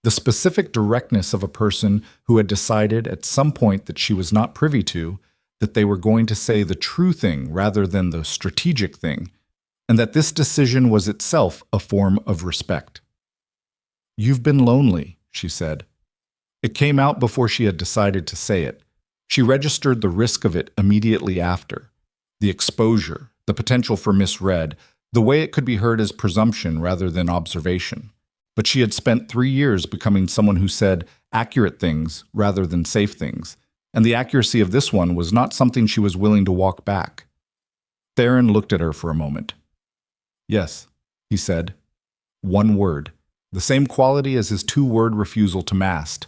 the specific directness of a person who had decided at some point that she was not privy to that they were going to say the true thing rather than the strategic thing, and that this decision was itself a form of respect. "You've been lonely," she said. It came out before she had decided to say it. She registered the risk of it immediately after. The exposure, the potential for misread, the way it could be heard as presumption rather than observation. But she had spent 3 years becoming someone who said accurate things rather than safe things, and the accuracy of this one was not something she was willing to walk back. Theron looked at her for a moment. "Yes," he said. One word. The same quality as his 2-word refusal to mast.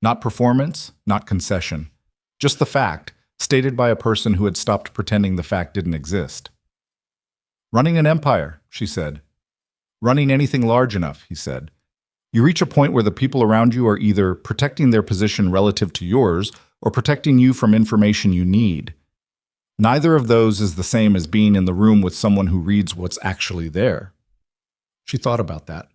Not performance, not concession. Just the fact, stated by a person who had stopped pretending the fact didn't exist. "Running an empire," she said. "Running anything large enough," he said. "You reach a point where the people around you are either protecting their position relative to yours or protecting you from information you need. Neither of those is the same as being in the room with someone who reads what's actually there." She thought about that.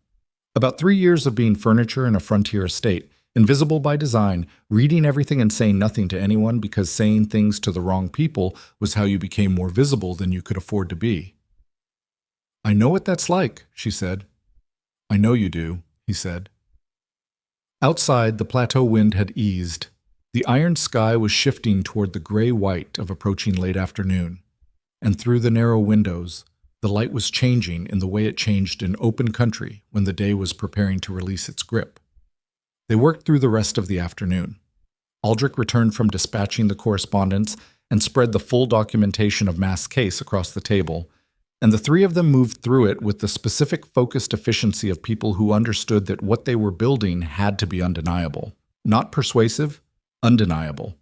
About 3 years of being furniture in a frontier estate, invisible by design, reading everything and saying nothing to anyone because saying things to the wrong people was how you became more visible than you could afford to be. "I know what that's like," she said. "I know you do," he said. Outside, the plateau wind had eased. The iron sky was shifting toward the gray-white of approaching late afternoon, and through the narrow windows, the light was changing in the way it changed in open country when the day was preparing to release its grip. They worked through the rest of the afternoon. Aldrich returned from dispatching the correspondence and spread the full documentation of Mast's case across the table, and the 3 of them moved through it with the specific focused efficiency of people who understood that what they were building had to be undeniable. Not persuasive, undeniable.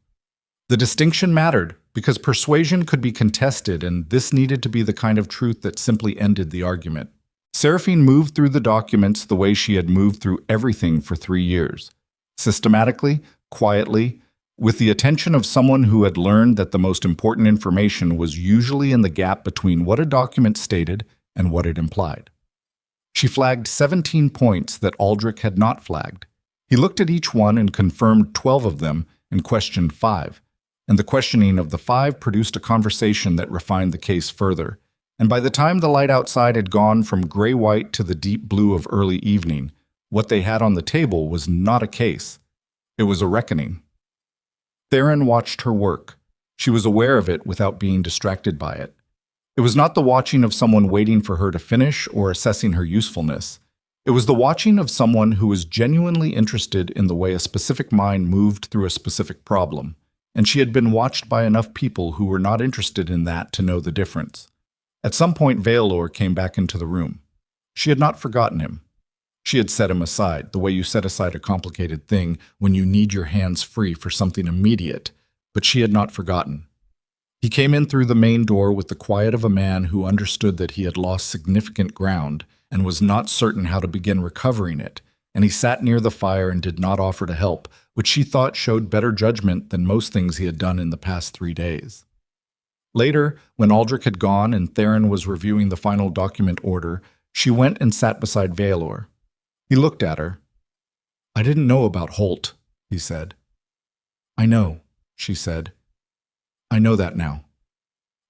The distinction mattered because persuasion could be contested, and this needed to be the kind of truth that simply ended the argument. Seraphine moved through the documents the way she had moved through everything for 3 years. Systematically, quietly, with the attention of someone who had learned that the most important information was usually in the gap between what a document stated and what it implied. She flagged 17 points that Aldrich had not flagged. He looked at each one and confirmed 12 of them and questioned 5. And the questioning of the 5 produced a conversation that refined the case further. And by the time the light outside had gone from gray-white to the deep blue of early evening, what they had on the table was not a case. It was a reckoning. Theron watched her work. She was aware of it without being distracted by it. It was not the watching of someone waiting for her to finish or assessing her usefulness. It was the watching of someone who was genuinely interested in the way a specific mind moved through a specific problem, and she had been watched by enough people who were not interested in that to know the difference. At some point, Veilor came back into the room. She had not forgotten him. She had set him aside, the way you set aside a complicated thing when you need your hands free for something immediate, but she had not forgotten. He came in through the main door with the quiet of a man who understood that he had lost significant ground and was not certain how to begin recovering it, and he sat near the fire and did not offer to help, which she thought showed better judgment than most things he had done in the past 3 days. Later, when Aldrich had gone and Theron was reviewing the final document order, she went and sat beside Veilor. He looked at her. "I didn't know about Holt," he said. "I know," she said. "I know that now.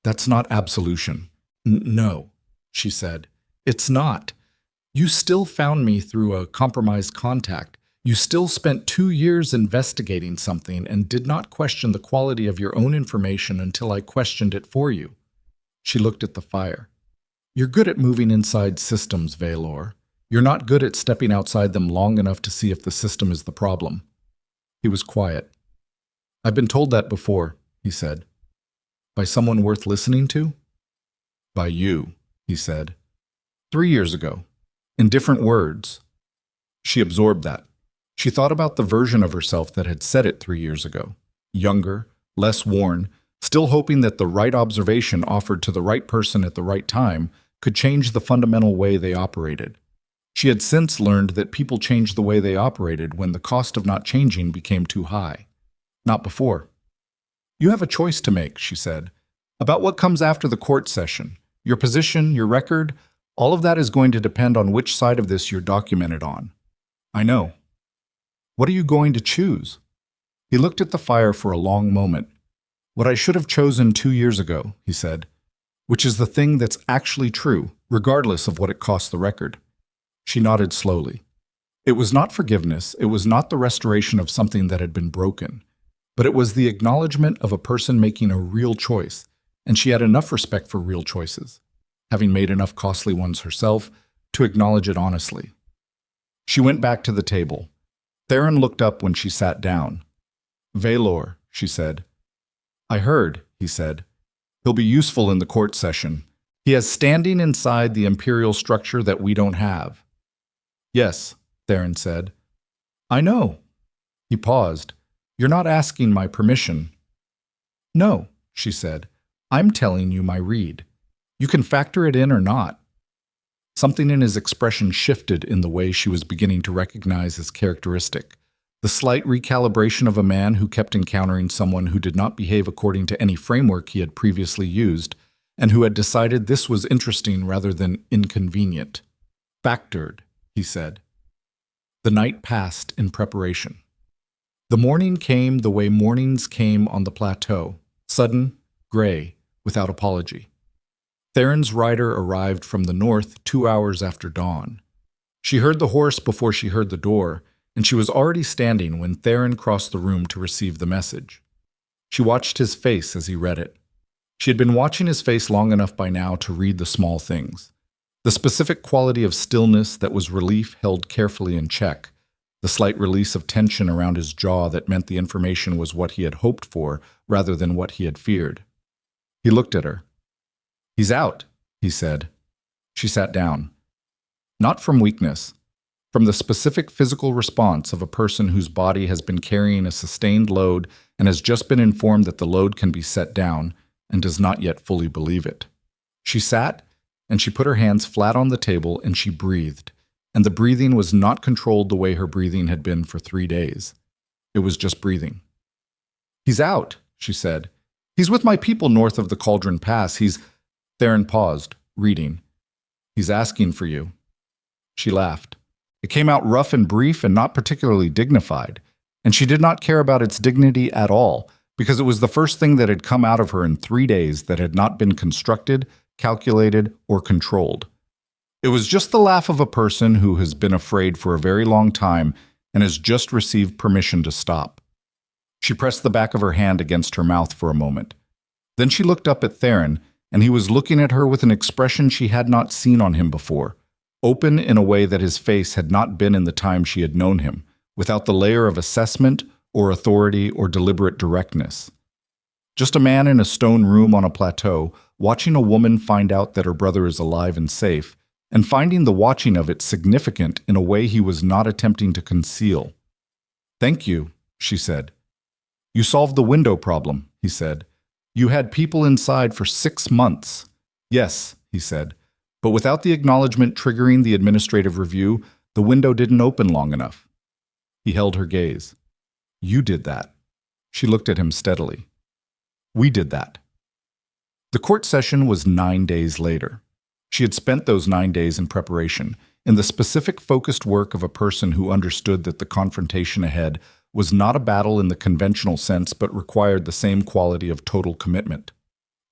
That's not absolution." No," she said. "It's not. You still found me through a compromised contact. You still spent 2 years investigating something and did not question the quality of your own information until I questioned it for you." She looked at the fire. "You're good at moving inside systems, Veilor. You're not good at stepping outside them long enough to see if the system is the problem." He was quiet. "I've been told that before," he said. "By someone worth listening to?" "By you," he said. 3 years ago. In different words." She absorbed that. She thought about the version of herself that had said it 3 years ago. Younger, less worn, still hoping that the right observation offered to the right person at the right time could change the fundamental way they operated. She had since learned that people changed the way they operated when the cost of not changing became too high. Not before. "You have a choice to make," she said, "about what comes after the court session. Your position, your record, all of that is going to depend on which side of this you're documented on." "I know." "What are you going to choose?" He looked at the fire for a long moment. "What I should have chosen 2 years ago," he said, "which is the thing that's actually true, regardless of what it costs the record." She nodded slowly. It was not forgiveness, it was not the restoration of something that had been broken, but it was the acknowledgement of a person making a real choice, and she had enough respect for real choices, having made enough costly ones herself, to acknowledge it honestly. She went back to the table. Theron looked up when she sat down. "Veilor," she said. "I heard," he said. "He'll be useful in the court session. He has standing inside the imperial structure that we don't have." "Yes," Theron said. "I know." He paused. "You're not asking my permission." "No," she said. "I'm telling you my read. You can factor it in or not." Something in his expression shifted in the way she was beginning to recognize his characteristic. The slight recalibration of a man who kept encountering someone who did not behave according to any framework he had previously used, and who had decided this was interesting rather than inconvenient. "Factored," he said. The night passed in preparation. The morning came the way mornings came on the plateau, sudden, gray, without apology. Theron's rider arrived from the north 2 hours after dawn. She heard the horse before she heard the door, and she was already standing when Theron crossed the room to receive the message. She watched his face as he read it. She had been watching his face long enough by now to read the small things. The specific quality of stillness that was relief held carefully in check, the slight release of tension around his jaw that meant the information was what he had hoped for rather than what he had feared. He looked at her. "He's out," he said. She sat down. Not from weakness, from the specific physical response of a person whose body has been carrying a sustained load and has just been informed that the load can be set down and does not yet fully believe it. She sat, and she put her hands flat on the table and she breathed, and the breathing was not controlled the way her breathing had been for 3 days. It was just breathing. "He's out," she said. "He's with my people north of the Cauldron Pass. Theron paused, reading. "He's asking for you." She laughed. It came out rough and brief and not particularly dignified, and she did not care about its dignity at all, because it was the first thing that had come out of her in 3 days that had not been constructed, calculated, or controlled. It was just the laugh of a person who has been afraid for a very long time and has just received permission to stop. She pressed the back of her hand against her mouth for a moment. Then she looked up at Theron, and he was looking at her with an expression she had not seen on him before, open in a way that his face had not been in the time she had known him, without the layer of assessment or authority or deliberate directness. Just a man in a stone room on a plateau, watching a woman find out that her brother is alive and safe, and finding the watching of it significant in a way he was not attempting to conceal. "Thank you," she said. "You solved the window problem," he said. "You had people inside for 6 months." "Yes," he said, "but without the acknowledgement triggering the administrative review, the window didn't open long enough." He held her gaze. "You did that." She looked at him steadily. "We did that." The court session was 9 days later. She had spent those 9 days in preparation, in the specific focused work of a person who understood that the confrontation ahead was not a battle in the conventional sense but required the same quality of total commitment.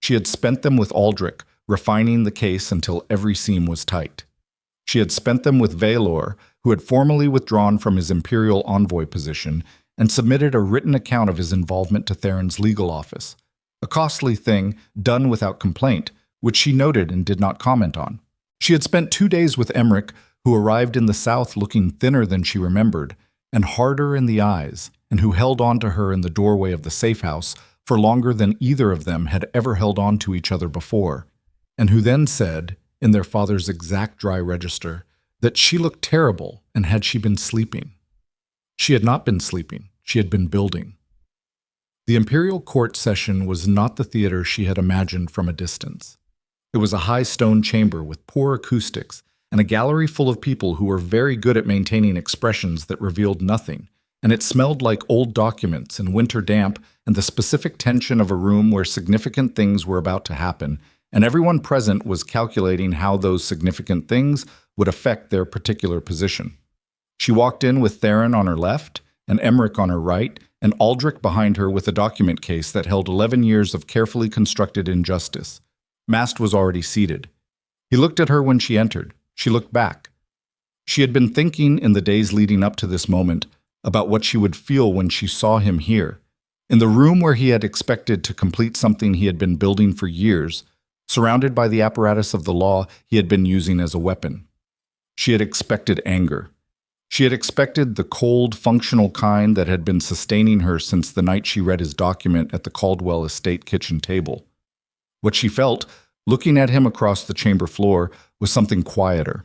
She had spent them with Aldrich, refining the case until every seam was tight. She had spent them with Valor, who had formally withdrawn from his imperial envoy position and submitted a written account of his involvement to Theron's legal office, a costly thing done without complaint, which she noted and did not comment on. She had spent 2 days with Emmerich, who arrived in the south looking thinner than she remembered, and harder in the eyes, and who held on to her in the doorway of the safe house for longer than either of them had ever held on to each other before, and who then said, in their father's exact dry register, that she looked terrible and had she been sleeping. She had not been sleeping, she had been building. The imperial court session was not the theater she had imagined from a distance. It was a high stone chamber with poor acoustics and a gallery full of people who were very good at maintaining expressions that revealed nothing, and it smelled like old documents and winter damp and the specific tension of a room where significant things were about to happen, and everyone present was calculating how those significant things would affect their particular position. She walked in with Theron on her left and Emmerich on her right, and Aldrich behind her with a document case that held 11 years of carefully constructed injustice. Mast was already seated. He looked at her when she entered. She looked back. She had been thinking in the days leading up to this moment about what she would feel when she saw him here, in the room where he had expected to complete something he had been building for years, surrounded by the apparatus of the law he had been using as a weapon. She had expected anger. She had expected the cold, functional kind that had been sustaining her since the night she read his document at the Caldwell estate kitchen table. What she felt, looking at him across the chamber floor, was something quieter.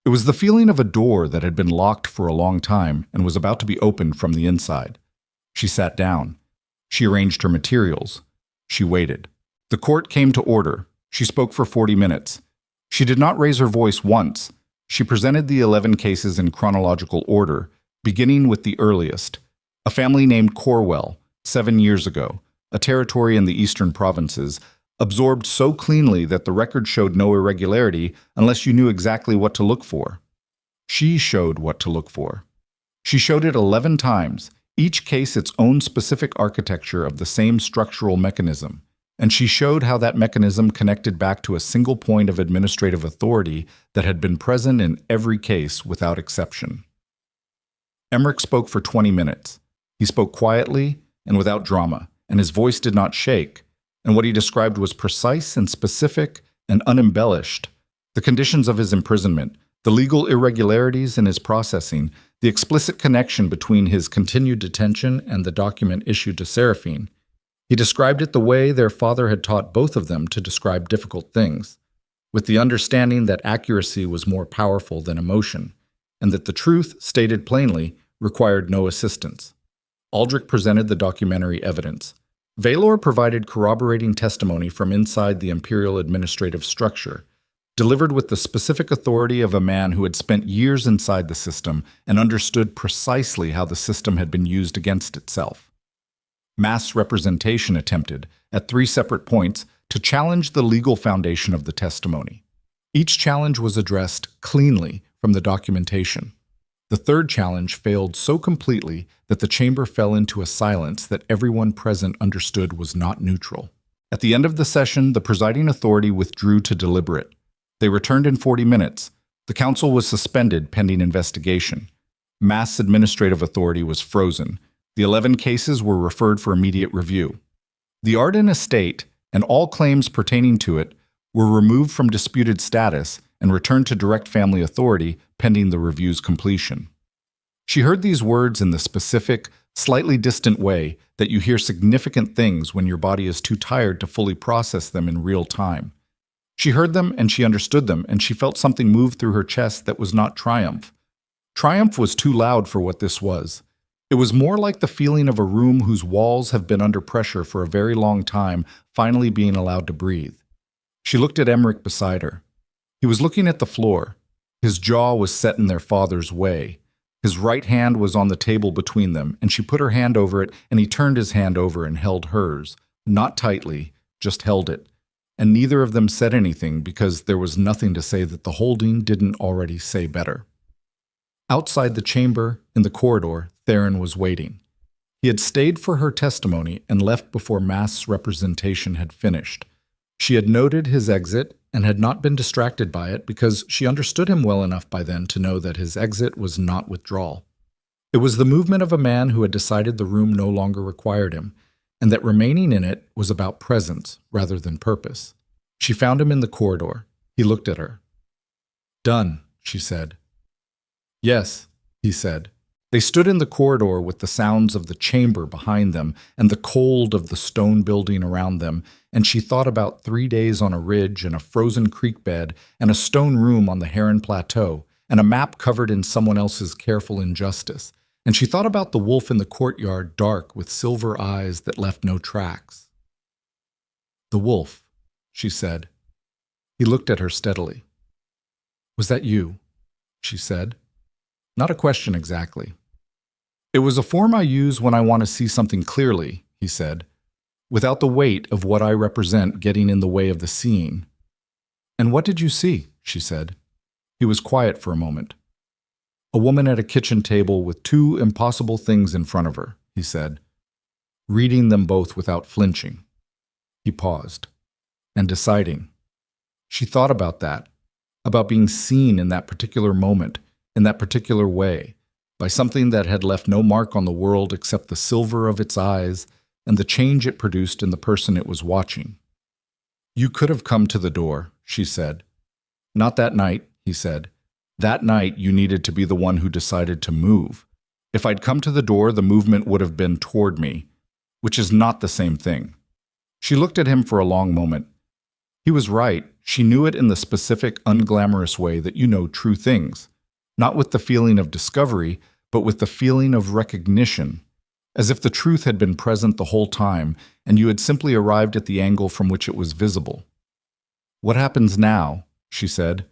It was the feeling of a door that had been locked for a long time and was about to be opened from the inside. She sat down. She arranged her materials. She waited. The court came to order. She spoke for 40 minutes. She did not raise her voice once. She presented the 11 cases in chronological order, beginning with the earliest. A family named Corwell, 7 years ago, a territory in the eastern provinces, absorbed so cleanly that the record showed no irregularity unless you knew exactly what to look for. She showed what to look for. She showed it 11 times, each case its own specific architecture of the same structural mechanism, and she showed how that mechanism connected back to a single point of administrative authority that had been present in every case without exception. Emmerich spoke for 20 minutes. He spoke quietly and without drama, and his voice did not shake, and what he described was precise and specific and unembellished. The conditions of his imprisonment, the legal irregularities in his processing, the explicit connection between his continued detention and the document issued to Seraphine. He described it the way their father had taught both of them to describe difficult things, with the understanding that accuracy was more powerful than emotion, and that the truth, stated plainly, required no assistance. Aldrich presented the documentary evidence. Valor provided corroborating testimony from inside the imperial administrative structure, delivered with the specific authority of a man who had spent years inside the system and understood precisely how the system had been used against itself. Mass representation attempted, at 3 separate points, to challenge the legal foundation of the testimony. Each challenge was addressed cleanly from the documentation. The third challenge failed so completely that the chamber fell into a silence that everyone present understood was not neutral. At the end of the session, the presiding authority withdrew to deliberate. They returned in 40 minutes. The council was suspended pending investigation. Mass Administrative Authority was frozen. The 11 cases were referred for immediate review. The Arden estate and all claims pertaining to it were removed from disputed status and returned to direct family authority pending the review's completion. She heard these words in the specific, slightly distant way that you hear significant things when your body is too tired to fully process them in real time. She heard them and she understood them, and she felt something move through her chest that was not triumph. Triumph was too loud for what this was. It was more like the feeling of a room whose walls have been under pressure for a very long time finally being allowed to breathe. She looked at Emmerich beside her. He was looking at the floor. His jaw was set in their father's way. His right hand was on the table between them, and she put her hand over it, and he turned his hand over and held hers, not tightly, just held it. And neither of them said anything because there was nothing to say that the holding didn't already say better. Outside the chamber, in the corridor, Theron was waiting. He had stayed for her testimony and left before mass representation had finished. She had noted his exit and had not been distracted by it because she understood him well enough by then to know that his exit was not withdrawal. It was the movement of a man who had decided the room no longer required him, and that remaining in it was about presence rather than purpose. She found him in the corridor. He looked at her. "Done," she said. "Yes," he said. They stood in the corridor with the sounds of the chamber behind them and the cold of the stone building around them, and she thought about 3 days on a ridge and a frozen creek bed and a stone room on the Heron Plateau and a map covered in someone else's careful injustice. And she thought about the wolf in the courtyard, dark with silver eyes that left no tracks. "The wolf," she said. He looked at her steadily. "Was that you?" she said. Not a question exactly. "It was a form I use when I want to see something clearly," he said, "without the weight of what I represent getting in the way of the seeing." "And what did you see?" she said. He was quiet for a moment. "A woman at a kitchen table with 2 impossible things in front of her," he said, reading them both without flinching. He paused, and deciding. She thought about that, about being seen in that particular moment, in that particular way, by something that had left no mark on the world except the silver of its eyes and the change it produced in the person it was watching. "You could have come to the door," she said. "Not that night," he said. "That night you needed to be the one who decided to move. If I'd come to the door, the movement would have been toward me, which is not the same thing." She looked at him for a long moment. He was right. She knew it in the specific, unglamorous way that you know true things, not with the feeling of discovery, but with the feeling of recognition, as if the truth had been present the whole time and you had simply arrived at the angle from which it was visible. "What happens now?" she said.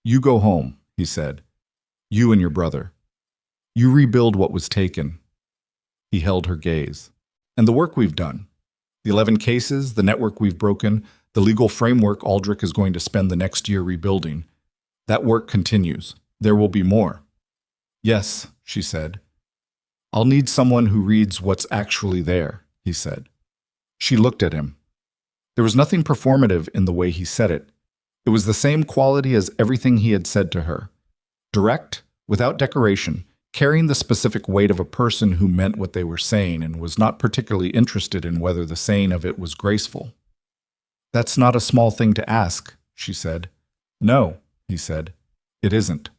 "You go home," he said. "You and your brother. You rebuild what was taken." He held her gaze. "And the work we've done. The 11 cases, the network we've broken, the legal framework Aldrich is going to spend the next year rebuilding. That work continues. There will be more." "Yes," she said. "I'll need someone who reads what's actually there," he said. She looked at him. There was nothing performative in the way he said it. It was the same quality as everything he had said to her. Direct, without decoration, carrying the specific weight of a person who meant what they were saying and was not particularly interested in whether the saying of it was graceful. "That's not a small thing to ask," she said. "No," he said. "It isn't."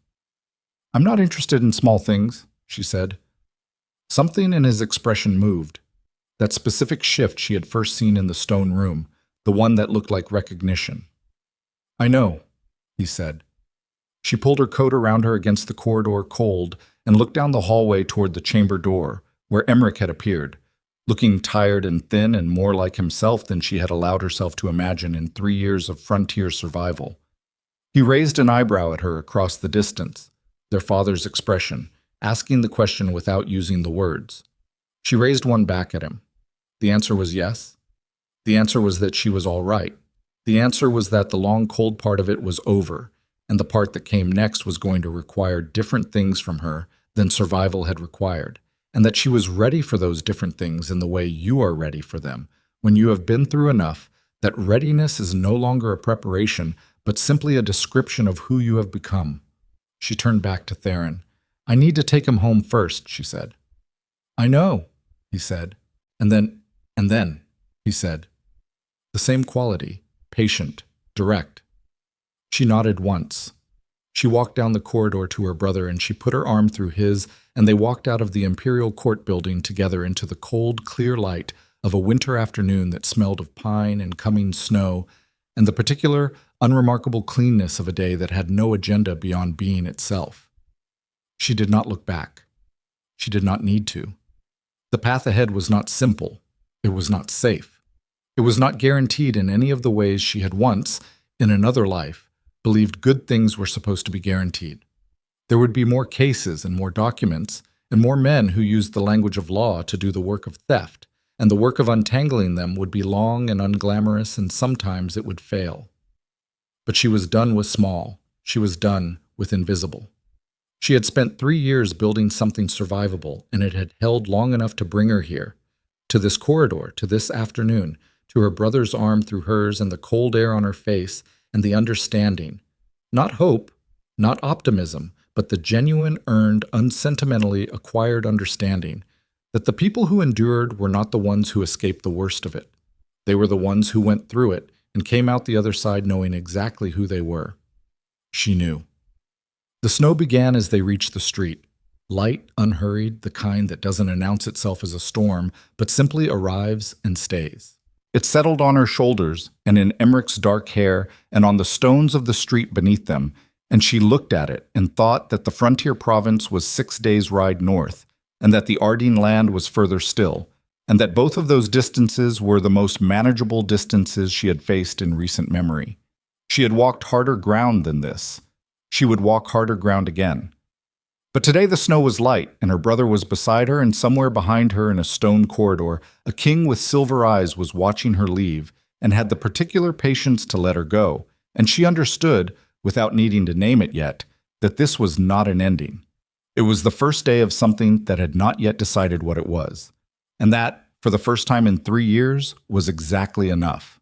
"I'm not interested in small things," she said. Something in his expression moved. That specific shift she had first seen in the stone room, the one that looked like recognition. "I know," he said. She pulled her coat around her against the corridor cold and looked down the hallway toward the chamber door, where Emmerich had appeared, looking tired and thin and more like himself than she had allowed herself to imagine in 3 years of frontier survival. He raised an eyebrow at her across the distance, their father's expression, asking the question without using the words. She raised one back at him. The answer was yes. The answer was that she was all right. The answer was that the long cold part of it was over, and the part that came next was going to require different things from her than survival had required, and that she was ready for those different things in the way you are ready for them, when you have been through enough that readiness is no longer a preparation, but simply a description of who you have become. She turned back to Theron. I need to take him home first, she said. I know, he said. And then, he said. The same quality, patient, direct. She nodded once. She walked down the corridor to her brother and she put her arm through his, and they walked out of the Imperial Court building together into the cold, clear light of a winter afternoon that smelled of pine and coming snow, and the particular, unremarkable cleanness of a day that had no agenda beyond being itself. She did not look back. She did not need to. The path ahead was not simple. It was not safe. It was not guaranteed in any of the ways she had once, in another life, believed good things were supposed to be guaranteed. There would be more cases and more documents, and more men who used the language of law to do the work of theft, and the work of untangling them would be long and unglamorous, and sometimes it would fail. But she was done with small. She was done with invisible. She had spent 3 years building something survivable, and it had held long enough to bring her here, to this corridor, to this afternoon, to her brother's arm through hers and the cold air on her face and the understanding, not hope, not optimism, but the genuine, earned, unsentimentally acquired understanding that the people who endured were not the ones who escaped the worst of it. They were the ones who went through it and came out the other side knowing exactly who they were. She knew. The snow began as they reached the street, light, unhurried, the kind that doesn't announce itself as a storm, but simply arrives and stays. It settled on her shoulders and in Emmerich's dark hair and on the stones of the street beneath them, and she looked at it and thought that the frontier province was 6 days' ride north, and that the Ardeen land was further still, and that both of those distances were the most manageable distances she had faced in recent memory. She had walked harder ground than this. She would walk harder ground again. But today the snow was light, and her brother was beside her, and somewhere behind her in a stone corridor, a king with silver eyes was watching her leave, and had the particular patience to let her go, and she understood, without needing to name it yet, that this was not an ending. It was the first day of something that had not yet decided what it was, and that, for the first time in 3 years, was exactly enough.